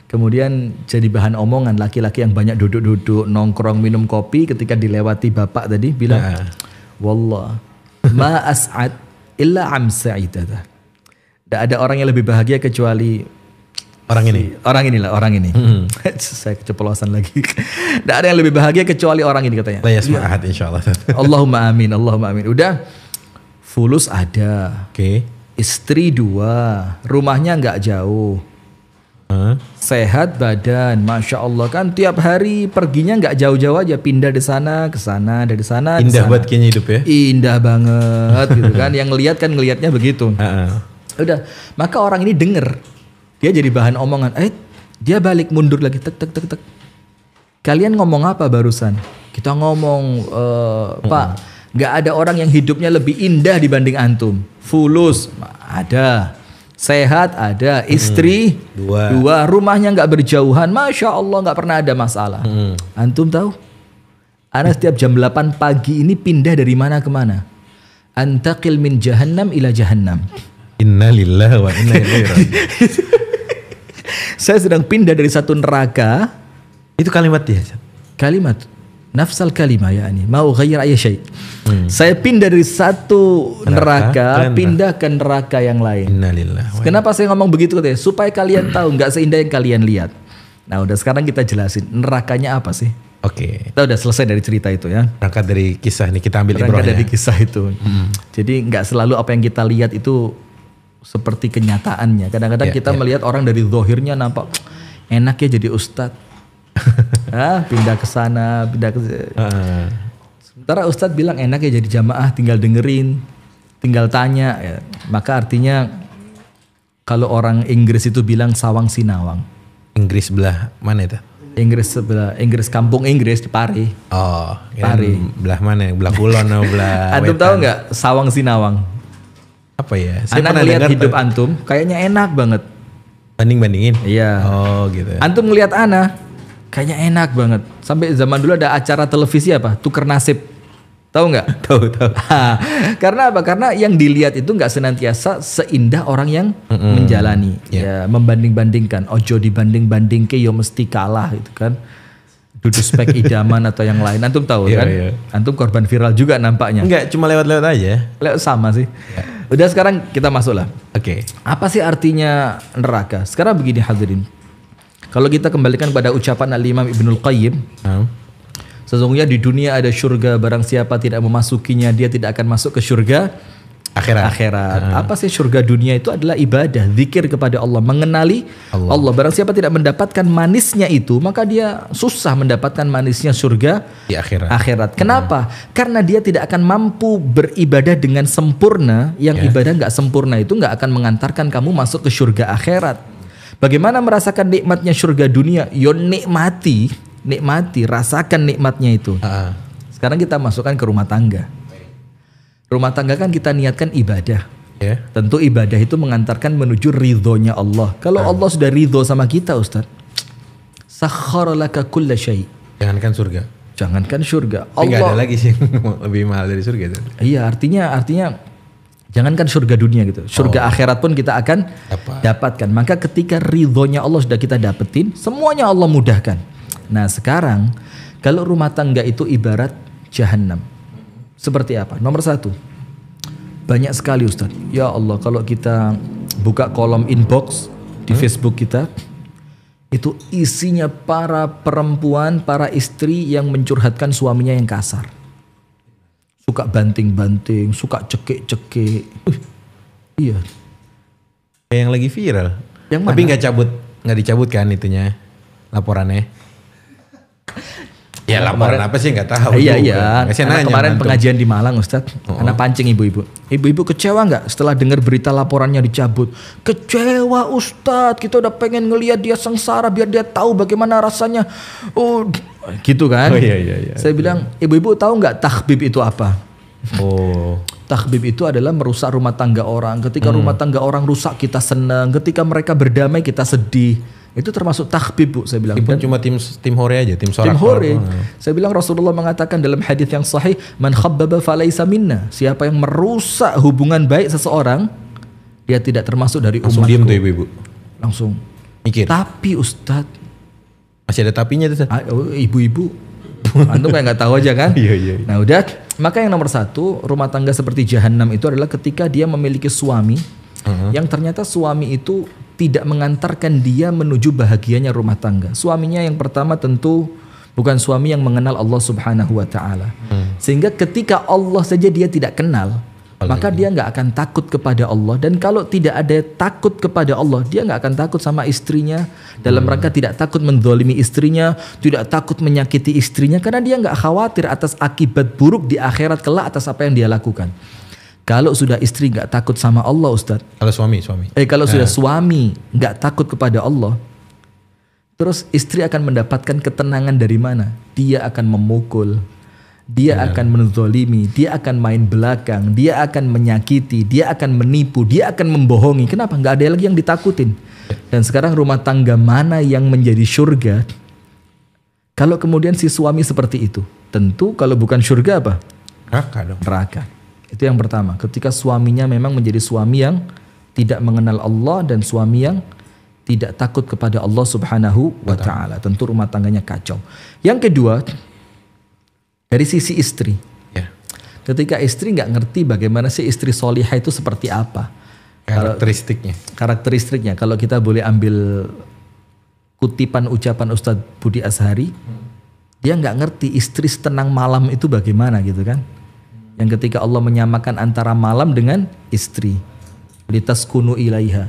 Kemudian jadi bahan omongan laki-laki yang banyak duduk-duduk nongkrong minum kopi ketika dilewati bapak tadi bilang, "Wallah ma as'ad illa am sa'idadah." Tidak ada orang yang lebih bahagia kecuali orang ini. Orang ini. Saya keceplosan lagi. Tidak ada yang lebih bahagia kecuali orang ini katanya. La yasma'ahad insyaallah. Allahumma amin. Udah fulus ada. Istri 2, rumahnya nggak jauh. Sehat badan, masya Allah kan tiap hari perginya nggak jauh-jauh aja, pindah dari sana ke sana, dari sana. Indah banget kayaknya hidup ya. Indah banget gitu kan. Yang ngelihat kan ngelihatnya begitu. Udah, maka orang ini denger, dia jadi bahan omongan. Dia balik mundur lagi, tek. Kalian ngomong apa barusan? Kita ngomong, Pak, nggak ada orang yang hidupnya lebih indah dibanding antum. Fulus, ada. sehat ada, istri dua, rumahnya nggak berjauhan, masya Allah nggak pernah ada masalah. Antum tahu? Ana setiap jam 8 pagi ini pindah dari mana ke mana? Antaqil min jahannam ila jahannam. Innalillahi wa inna ilaihi raji'un. Saya sedang pindah dari satu neraka. Itu kalimat dia. Kalimat nafsal kalimah ya ini mau ghayyir ayy syai. Saya pindah dari satu neraka pindah ke neraka yang lain. Innalillahi. Kenapa saya ngomong begitu katanya? Supaya kalian tahu nggak seindah yang kalian lihat. Nah, udah sekarang kita jelasin nerakanya apa sih? Oke. Kita udah selesai dari cerita itu ya. Berangkat dari kisah nih, kita ambil Berangkat ibrohnya. dari kisah itu. Jadi nggak selalu apa yang kita lihat itu seperti kenyataannya. Kadang-kadang kita melihat orang dari zahirnya nampak enak ya jadi ustadz. Pindah ke sana, pindah ke sementara ustadz bilang enak ya jadi jamaah, tinggal dengerin, tinggal tanya ya. Maka artinya kalau orang Inggris itu bilang sawang sinawang. Inggris sebelah mana itu? Inggris kampung Inggris di Pari. Oh, Pari. Belah mana? Belah kulon atau belah Antum tahu nggak sawang sinawang? Apa ya? Saya Anak pernah ngelihat dengar hidup antum kayaknya enak banget. bandingin. Iya. Oh, gitu. Antum ngelihat ana kayaknya enak banget. Sampai zaman dulu ada acara televisi apa? Tuker nasib. Tahu nggak? Tahu. Karena apa? Karena yang dilihat itu nggak senantiasa seindah orang yang menjalani. Ya, membanding-bandingkan. Ojo dibanding-banding ke yo mesti kalah gitu kan. Dudu spek idaman atau yang lain. Antum tahu kan? Iya. Antum korban viral juga nampaknya. Enggak, cuma lewat-lewat aja. Sama sih. Udah sekarang kita masuk lah. Oke. Apa sih artinya neraka? Sekarang begini hadirin. Kalau kita kembalikan pada ucapan Al-Imam Ibnul Qayyim. Sesungguhnya di dunia ada surga, barang siapa tidak memasukinya dia tidak akan masuk ke surga akhirat. Apa sih surga dunia? Itu adalah ibadah, zikir kepada Allah, mengenali Allah. Barang siapa tidak mendapatkan manisnya itu, maka dia susah mendapatkan manisnya surga Di akhirat. Kenapa? Karena dia tidak akan mampu beribadah dengan sempurna. Yang ibadah nggak sempurna itu nggak akan mengantarkan kamu masuk ke surga akhirat. Bagaimana merasakan nikmatnya surga dunia? Yo nikmati, rasakan nikmatnya itu. Sekarang kita masukkan ke rumah tangga. Rumah tangga kan kita niatkan ibadah. Tentu ibadah itu mengantarkan menuju ridhonya Allah. Kalau Allah sudah ridho sama kita, Ustaz, sakhkhara laka kulla syai. Jangankan surga. Allah. Enggak ada lagi sih lebih mahal dari surga itu. Iya, artinya jangankan surga dunia gitu. Surga akhirat pun kita akan dapatkan. Maka ketika ridhonya Allah sudah kita dapetin, semuanya Allah mudahkan. Nah, sekarang kalau rumah tangga itu ibarat jahanam. Seperti apa? Nomor 1, banyak sekali Ustaz. Ya Allah, kalau kita buka kolom inbox di Facebook kita, itu isinya para perempuan, para istri yang mencurhatkan suaminya yang kasar. Suka banting-banting, suka cekik-cekik. Iya. Kayak yang lagi viral. Yang Tapi mana? nggak dicabut kan itunya laporannya. Ya laporan apa sih nggak tahu. Iya. Karena kemarin pengajian di Malang Ustadz, anak pancing ibu-ibu. Ibu-ibu kecewa nggak setelah dengar berita laporannya dicabut? Kecewa Ustadz, kita udah pengen ngelihat dia sengsara biar dia tahu bagaimana rasanya. Oh, gitu kan? Iya. Saya bilang, ibu-ibu tahu nggak takhbib itu apa? Takhbib itu adalah merusak rumah tangga orang. Ketika rumah tangga orang rusak kita senang, ketika mereka berdamai kita sedih. Itu termasuk takhbib, Bu, saya bilang. Itu cuma tim hore aja, tim sorak. Tim hore. Saya bilang Rasulullah mengatakan dalam hadis yang sahih, man khabbaba falaisa minna. Siapa yang merusak hubungan baik seseorang, dia tidak termasuk dari umatku. Langsung diam tuh ibu-ibu. Langsung Mikir. Tapi Ustadz, Masih ada tapinya tuh. ibu-ibu, antum kayak nggak tahu aja kan? Iya. Nah udah, maka yang nomor 1, rumah tangga seperti jahanam itu adalah ketika dia memiliki suami yang ternyata suami itu tidak mengantarkan dia menuju bahagianya rumah tangga. Suaminya yang pertama tentu bukan suami yang mengenal Allah Subhanahu wa taala. Sehingga ketika Allah saja dia tidak kenal, maka dia nggak akan takut kepada Allah. Dan kalau tidak ada takut kepada Allah, dia nggak akan takut sama istrinya. Dalam rangka tidak takut menzalimi istrinya, tidak takut menyakiti istrinya, karena dia nggak khawatir atas akibat buruk di akhirat kelak atas apa yang dia lakukan. Kalau sudah istri nggak takut sama Allah, Ustadz. Kalau suami. Kalau sudah suami nggak takut kepada Allah, terus istri akan mendapatkan ketenangan dari mana? Dia akan memukul, dia akan menzolimi, dia akan main belakang, dia akan menyakiti, dia akan menipu, dia akan membohongi. Kenapa? Nggak ada lagi yang ditakutin. Dan sekarang rumah tangga mana yang menjadi surga? Kalau kemudian si suami seperti itu, tentu kalau bukan surga apa? Neraka dong. Neraka. Itu yang pertama. Ketika suaminya memang menjadi suami yang tidak mengenal Allah dan suami yang tidak takut kepada Allah Subhanahu wa Ta'ala. Tentu rumah tangganya kacau. Yang kedua, dari sisi istri. Ya. Ketika istri nggak ngerti bagaimana sih istri solihah itu seperti apa. Karakteristiknya. Kalau kita boleh ambil kutipan ucapan Ustadz Budi Azhari, dia nggak ngerti istri setenang malam itu bagaimana gitu kan. Yang ketika Allah menyamakan antara malam dengan istri. Litaskunu ilaiha.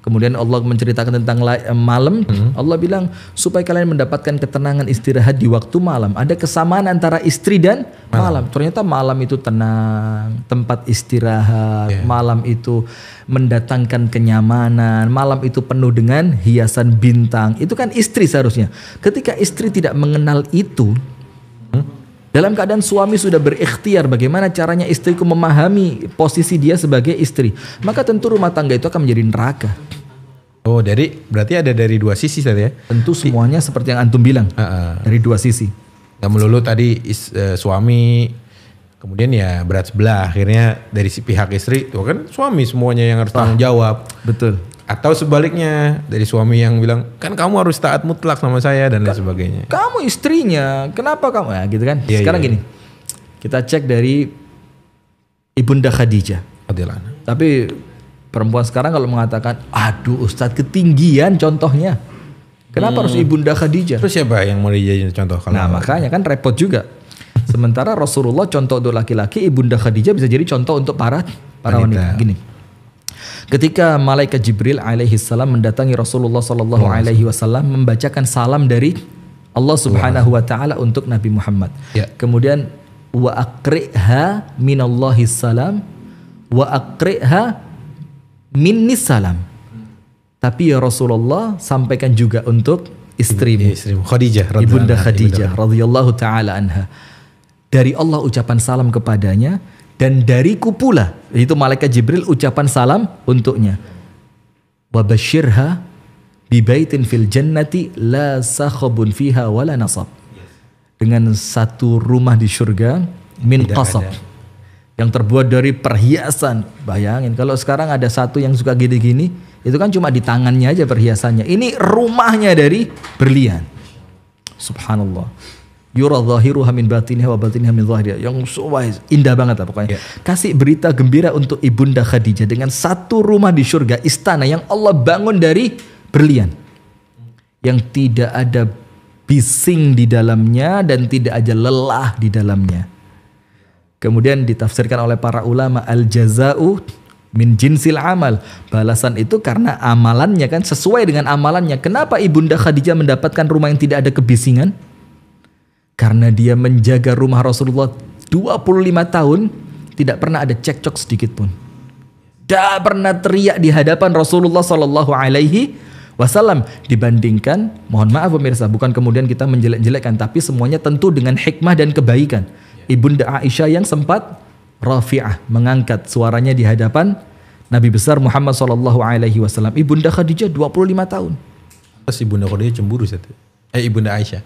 Kemudian Allah menceritakan tentang malam. Allah bilang supaya kalian mendapatkan ketenangan istirahat di waktu malam. Ada kesamaan antara istri dan malam. Ternyata malam itu tenang, tempat istirahat. Malam itu mendatangkan kenyamanan. Malam itu penuh dengan hiasan bintang. Itu kan istri seharusnya. Ketika istri tidak mengenal itu, dalam keadaan suami sudah berikhtiar bagaimana caranya istriku memahami posisi dia sebagai istri, maka tentu rumah tangga itu akan menjadi neraka. Oh, berarti ada dari dua sisi tadi ya? Tentu semuanya seperti yang antum bilang, dari dua sisi. Gak melulu tadi suami, kemudian ya berat sebelah. Akhirnya dari si pihak istri, itu kan suami semuanya yang harus tanggung jawab. Betul. Atau sebaliknya dari suami yang bilang kan kamu harus taat mutlak sama saya dan lain sebagainya. Kamu istrinya, kenapa kamu? Ya gitu kan. Sekarang gini, kita cek dari Ibunda Khadijah. Tapi perempuan sekarang kalau mengatakan, aduh Ustadz ketinggian contohnya. Kenapa harus Ibunda Khadijah? Terus siapa yang mau dijadiin contoh? Nah makanya kan repot juga. Sementara Rasulullah contoh untuk laki-laki, Ibunda Khadijah bisa jadi contoh untuk para wanita. Gini. Ketika malaikat Jibril alaihi salam mendatangi Rasulullah sallallahu alaihi wasallam membacakan salam dari Allah Subhanahu wa taala untuk Nabi Muhammad. Kemudian wa aqriha minallahi salam wa aqriha minnis salam. Tapi ya Rasulullah sampaikan juga untuk istrimu Khadijah, Ibunda Khadijah radhiyallahu taala anha. Dari Allah ucapan salam kepadanya. Dan dariku pula, itu malaikat Jibril ucapan salam untuknya. Wa basyirha bi baitin fil jannati la sakhabun fiha wala nasab. Dengan satu rumah di surga min qasab. Yang terbuat dari perhiasan. Bayangin kalau sekarang ada satu yang suka gini-gini, itu kan cuma di tangannya aja perhiasannya. Ini rumahnya dari berlian. Subhanallah. Yura zahiruha min batiniha wa batiniha min zahiriha. Yang indah banget lah pokoknya. Kasih berita gembira untuk Ibunda Khadijah dengan satu rumah di surga, istana yang Allah bangun dari berlian. Yang tidak ada bising di dalamnya dan tidak ada lelah di dalamnya. Kemudian ditafsirkan oleh para ulama, al-jaza'u min jinsil amal. Balasan itu karena amalannya kan sesuai dengan amalannya. Kenapa Ibunda Khadijah mendapatkan rumah yang tidak ada kebisingan? Karena dia menjaga rumah Rasulullah 25 tahun, tidak pernah ada cekcok sedikit pun. Tidak pernah teriak di hadapan Rasulullah Sallallahu Alaihi Wasallam. Dibandingkan, mohon maaf pemirsa, bukan kemudian kita menjelek-jelekkan, tapi semuanya tentu dengan hikmah dan kebaikan. Ibunda Aisyah yang sempat rafi'ah, mengangkat suaranya di hadapan Nabi besar Muhammad Sallallahu Alaihi Wasallam. Ibunda Khadijah 25 tahun. Terus Ibunda Khadijah cemburu Ibunda Aisyah.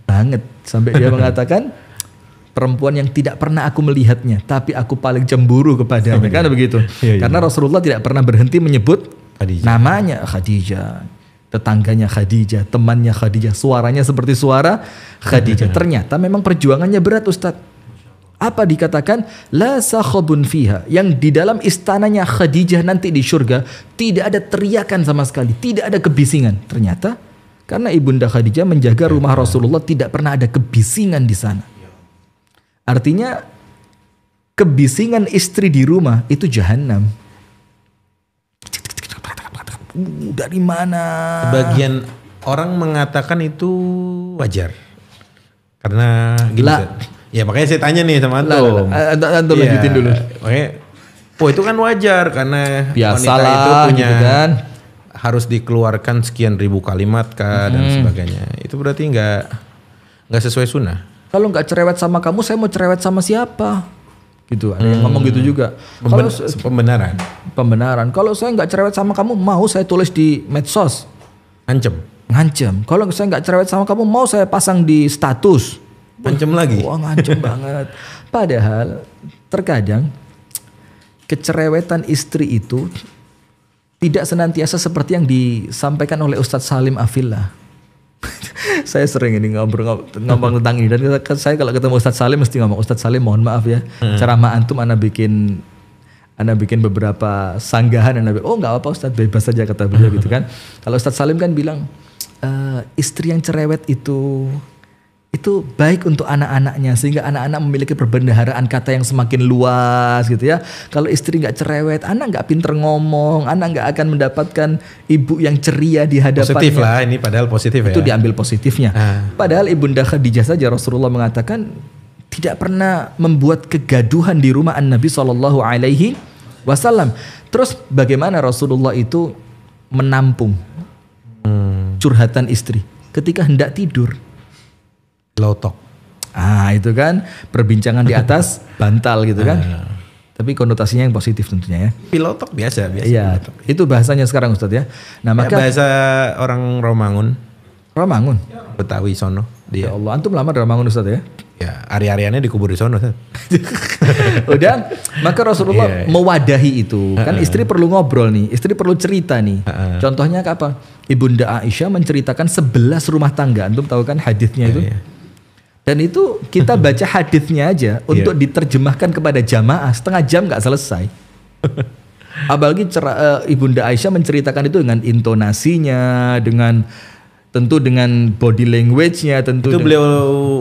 Banget sampai dia mengatakan perempuan yang tidak pernah aku melihatnya tapi aku paling cemburu kepadanya kan begitu. Karena Rasulullah tidak pernah berhenti menyebut namanya Khadijah, tetangganya Khadijah, temannya Khadijah, suaranya seperti suara Khadijah. Ternyata memang perjuangannya berat Ustadz. Apa dikatakan? La sakhabun fiha, yang di dalam istananya Khadijah nanti di surga tidak ada teriakan sama sekali, tidak ada kebisingan. Ternyata karena Ibunda Khadijah menjaga rumah Rasulullah tidak pernah ada kebisingan di sana. Artinya kebisingan istri di rumah itu jahanam. Dari mana? Sebagian orang mengatakan itu wajar. Karena gitu. Ya makanya saya tanya nih sama antum. Antum lanjutin dulu. Makanya, itu kan wajar karena biasalah, wanita itu punya gitu kan? Harus dikeluarkan sekian ribu kalimat dan sebagainya. Itu berarti nggak sesuai sunnah. Kalau nggak cerewet sama kamu, saya mau cerewet sama siapa? Gitu. Ada yang ngomong gitu juga. Kalau pembenaran. Kalau saya nggak cerewet sama kamu, mau saya tulis di medsos. Ngancem. Kalau saya nggak cerewet sama kamu, mau saya pasang di status. Ngancem lagi. Wah, ngancem banget. Padahal terkadang kecerewetan istri itu tidak senantiasa seperti yang disampaikan oleh Ustadz Salim Afillah. Saya sering ini ngomong tentang ini, dan saya kalau ketemu Ustadz Salim mesti ngomong, Ustadz Salim mohon maaf ya, ceramah antum ana bikin beberapa sanggahan, oh nggak apa Ustadz, bebas saja kata beliau gitu kan. Kalau Ustadz Salim kan bilang istri yang cerewet itu baik untuk anak-anaknya, sehingga anak-anak memiliki perbendaharaan kata yang semakin luas gitu ya. Kalau istri nggak cerewet, anak nggak pinter ngomong, anak nggak akan mendapatkan ibu yang ceria di hadapannya. Positif lah ini, padahal positif ya. Itu diambil positifnya. Padahal Ibunda Khadijah saja Rasulullah mengatakan tidak pernah membuat kegaduhan di rumah An-Nabi SAW. Terus bagaimana Rasulullah itu menampung curhatan istri ketika hendak tidur? Lotok. Itu kan perbincangan di atas bantal gitu kan. Tapi konotasinya yang positif tentunya ya. Pilotok biasa. Iya, itu bahasanya sekarang Ustadz ya. Nah, maka bahasa orang Romangun. Betawi sono. Ya Allah, antum lama di Romangun Ustadz ya? Ya, ari-ariannya dikubur di sono. Udah, maka Rasulullah mewadahi itu. Kan istri perlu ngobrol nih, istri perlu cerita nih. Contohnya apa? Ibunda Aisyah menceritakan 11 rumah tangga. Antum tahu kan hadisnya itu? Dan itu kita baca hadisnya aja untuk diterjemahkan kepada jamaah setengah jam nggak selesai. Apalagi Ibunda Aisyah menceritakan itu dengan intonasinya, tentu dengan body language-nya, tentu. Itu beliau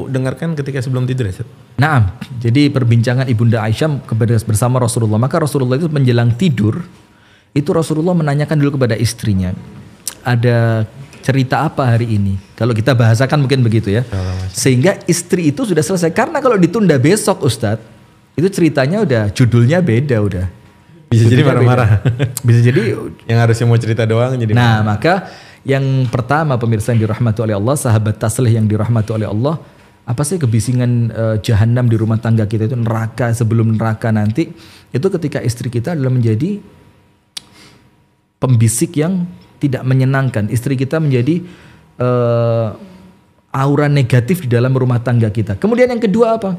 dengarkan ketika sebelum tidur ya? Nah, jadi perbincangan Ibunda Aisyah bersama Rasulullah. Maka Rasulullah itu menjelang tidur, itu Rasulullah menanyakan dulu kepada istrinya, ada cerita apa hari ini? Kalau kita bahasakan mungkin begitu ya. Sehingga istri itu sudah selesai. Karena kalau ditunda besok Ustadz, itu ceritanya udah judulnya beda udah. Bisa jadi marah-marah. Bisa jadi yang harusnya mau cerita doang jadi marah. Maka yang pertama pemirsa yang dirahmati oleh Allah, sahabat taslih yang dirahmati oleh Allah, apa sih kebisingan jahanam di rumah tangga kita itu, neraka sebelum neraka nanti, itu ketika istri kita adalah menjadi pembisik yang tidak menyenangkan. Istri kita menjadi aura negatif di dalam rumah tangga kita. Kemudian yang kedua apa?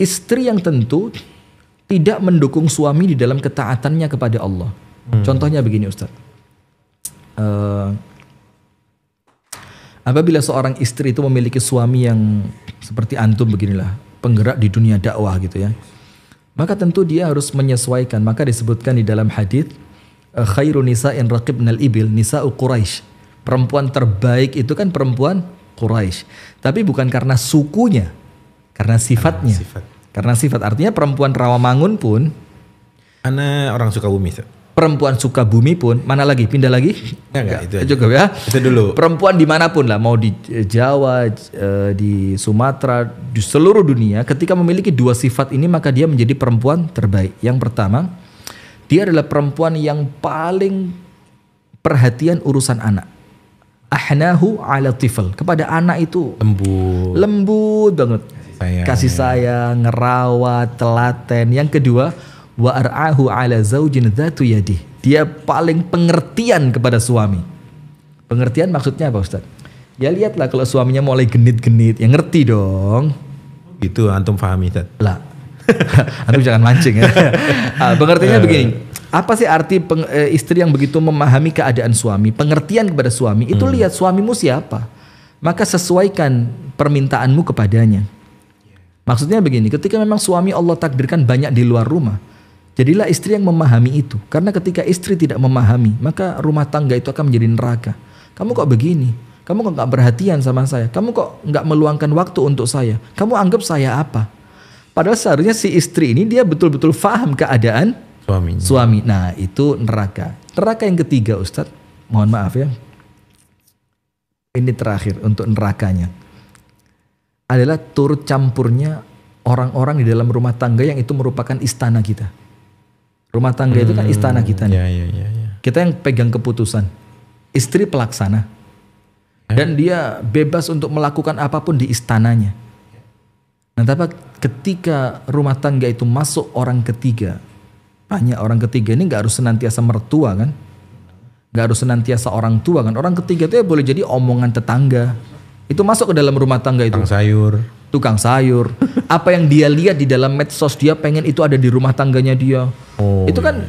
Istri yang tentu tidak mendukung suami di dalam ketaatannya kepada Allah. Contohnya begini Ustaz. Apabila seorang istri itu memiliki suami yang seperti antum beginilah, penggerak di dunia dakwah gitu ya, maka tentu dia harus menyesuaikan. Maka disebutkan di dalam hadis, khairu nisa'in raqibnal ibil nisa'u Quraisy. Perempuan terbaik itu kan perempuan Quraisy. Tapi bukan karena sukunya, karena sifatnya. Karena sifat, artinya perempuan Rawamangun pun, Ana orang Sukabumi. Perempuan Sukabumi pun, mana lagi? Pindah lagi? Enggak, itu aja. Cukup ya. Itu dulu. Perempuan dimanapun lah, mau di Jawa, di Sumatera, di seluruh dunia, ketika memiliki dua sifat ini maka dia menjadi perempuan terbaik. Yang pertama, dia adalah perempuan yang paling perhatian urusan anak. Ahnahu ala tifl. Kepada anak itu lembut banget. Kasih sayang, ngerawat, telaten. Yang kedua, wa ar'ahu ala zaujin dzatu yadih. Dia paling pengertian kepada suami. Pengertian maksudnya apa Ustaz? Ya lihatlah kalau suaminya mulai genit-genit, ya ngerti dong. Itu antum pahami Ustaz. Lah. Antum jangan mancing ya. Pengertiannya begini. Apa sih arti istri yang begitu memahami keadaan suami, pengertian kepada suami? Itu lihat suamimu siapa. Maka sesuaikan permintaanmu kepadanya. Maksudnya begini, ketika memang suami Allah takdirkan banyak di luar rumah, jadilah istri yang memahami itu. Karena ketika istri tidak memahami, maka rumah tangga itu akan menjadi neraka. Kamu kok begini? Kamu kok gak perhatian sama saya? Kamu kok gak meluangkan waktu untuk saya? Kamu anggap saya apa? Padahal seharusnya si istri ini dia betul-betul faham keadaan suami. Nah itu neraka. Neraka yang ketiga Ustadz, mohon maaf ya, ini terakhir untuk nerakanya, adalah turut campurnya orang-orang di dalam rumah tangga yang itu merupakan istana kita. Rumah tangga itu kan istana kita nih. Kita yang pegang keputusan. Istri pelaksana. Dan dia bebas untuk melakukan apapun di istananya. Nah, tapi ketika rumah tangga itu masuk orang ketiga, banyak orang ketiga ini nggak harus senantiasa mertua kan, nggak harus senantiasa orang tua kan. Orang ketiga itu ya boleh jadi omongan tetangga, itu masuk ke dalam rumah tangga itu. Tukang sayur. Apa yang dia lihat di dalam medsos, dia pengen itu ada di rumah tangganya dia. Itu kan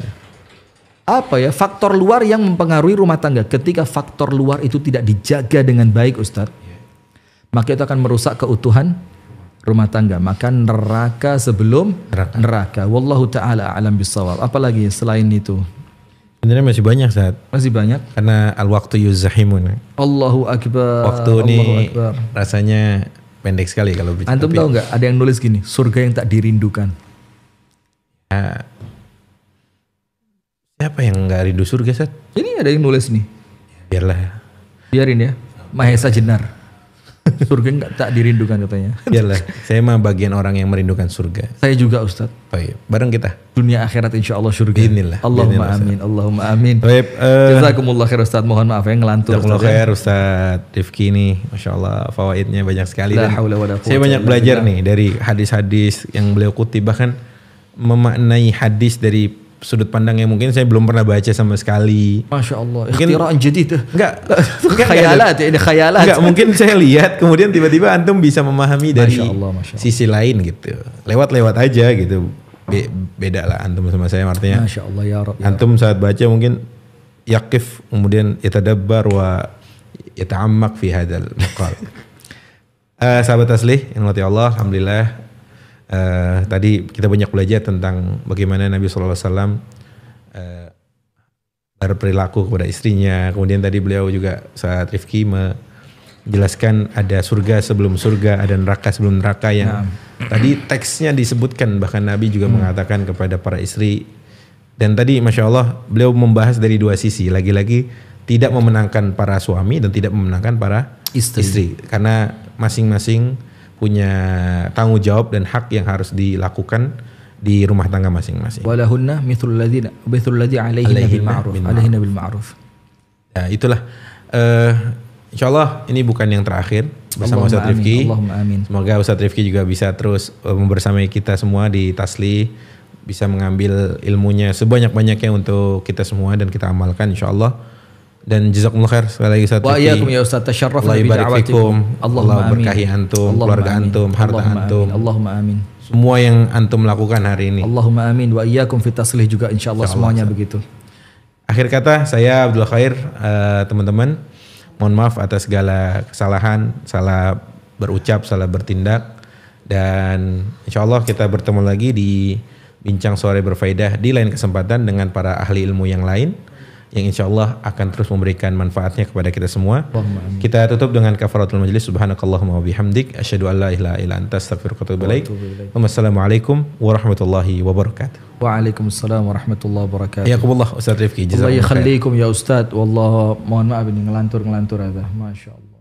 apa ya, faktor luar yang mempengaruhi rumah tangga. Ketika faktor luar itu tidak dijaga dengan baik Ustadz, maka itu akan merusak keutuhan rumah tangga. Maka neraka sebelum neraka. Wallahu ta'ala a'lam bissawab. Apalagi selain itu? Sebenarnya masih banyak saat. Masih banyak. Karena al-waktu yuzahimun. Allahu akbar. Waktu ini rasanya pendek sekali kalau bicara. Antum tahu nggak? Ada yang nulis gini, surga yang tak dirindukan. Ya, siapa yang nggak rindu surga, Sat? Ini ada yang nulis nih. Biarlah. Biarin ya. Mahesa Jenar. Surga yang tak dirindukan katanya. Biarlah. Saya mah bagian orang yang merindukan surga. Saya juga Ustadz. Baik, bareng kita. Dunia akhirat insya Allah surga. Inilah. Allahumma amin. Allahumma amin. Baik. Jazakumullah khair Ustadz. Mohon maaf ya ngelantur. Jazakumullah khair Ustadz Rifki ini. Masya Allah fawaidnya banyak sekali. Saya banyak belajar nih dari hadis-hadis yang beliau kutip. Bahkan memaknai hadis dari sudut pandang yang mungkin saya belum pernah baca sama sekali. Masya Allah. Ikhtiraan jadid. Enggak khayalat ya, ini khayalat. Enggak, mungkin saya lihat kemudian tiba-tiba antum bisa memahami dari Masya Allah. sisi lain gitu. Lewat-lewat aja gitu. Beda lah antum sama saya artinya. Masya Allah ya Rabb. Antum saat baca mungkin yaqif kemudian yatadabbar wa yata'ammaq fi hadzal maqal. Sahabat Taslih yang dirahmati Allah, alhamdulillah. Tadi kita banyak belajar tentang bagaimana Nabi SAW berperilaku kepada istrinya. Kemudian tadi beliau juga saat Rifki menjelaskan ada surga sebelum surga, ada neraka sebelum neraka yang tadi teksnya disebutkan. Bahkan Nabi juga mengatakan kepada para istri. Dan tadi Masya Allah beliau membahas dari dua sisi. Lagi-lagi tidak memenangkan para suami dan tidak memenangkan para istri. Karena masing-masing punya tanggung jawab dan hak yang harus dilakukan di rumah tangga masing-masing. Walahunna mithlul ladzi alaihinna bil ma'ruf. Ya, itulah. Insyaallah ini bukan yang terakhir bersama Ustadz Rifki. Allahumma amin. Semoga Ustadz Rifki juga bisa terus membersamai kita semua di Taslih, bisa mengambil ilmunya sebanyak-banyaknya untuk kita semua dan kita amalkan insyaallah. Dan jazakumullah khair sekali lagi Ustaz Rifki. Wa iyyakum ya Ustaz, tasyarrafna bi da'watikum. Allah berkahi antum, keluarga antum, harta antum. Allahumma amin. Semua yang antum lakukan hari ini. Allahumma amin wa iyyakum fit taslih juga insyaallah semuanya begitu. Akhir kata saya Abdul Khair, teman-teman, mohon maaf atas segala kesalahan, salah berucap, salah bertindak, dan insyaallah kita bertemu lagi di Bincang Sore Berfaedah di lain kesempatan dengan para ahli ilmu yang lain yang insya Allah akan terus memberikan manfaatnya kepada kita semua. Kita tutup dengan kafaratul majlis. Subhanakallahumma wa bihamdik asyhadu an la ilaha illa anta astaghfiruka wa atubu ilaik. Wassalamualaikum warahmatullahi wabarakatuh. Waalaikumsalam warahmatullahi wabarakatuh. Yakumullah Ustaz Rifki. Allah yakhlikum ya Ustaz. Wallah mohon maaf ini ngelantur ada. Masya Allah.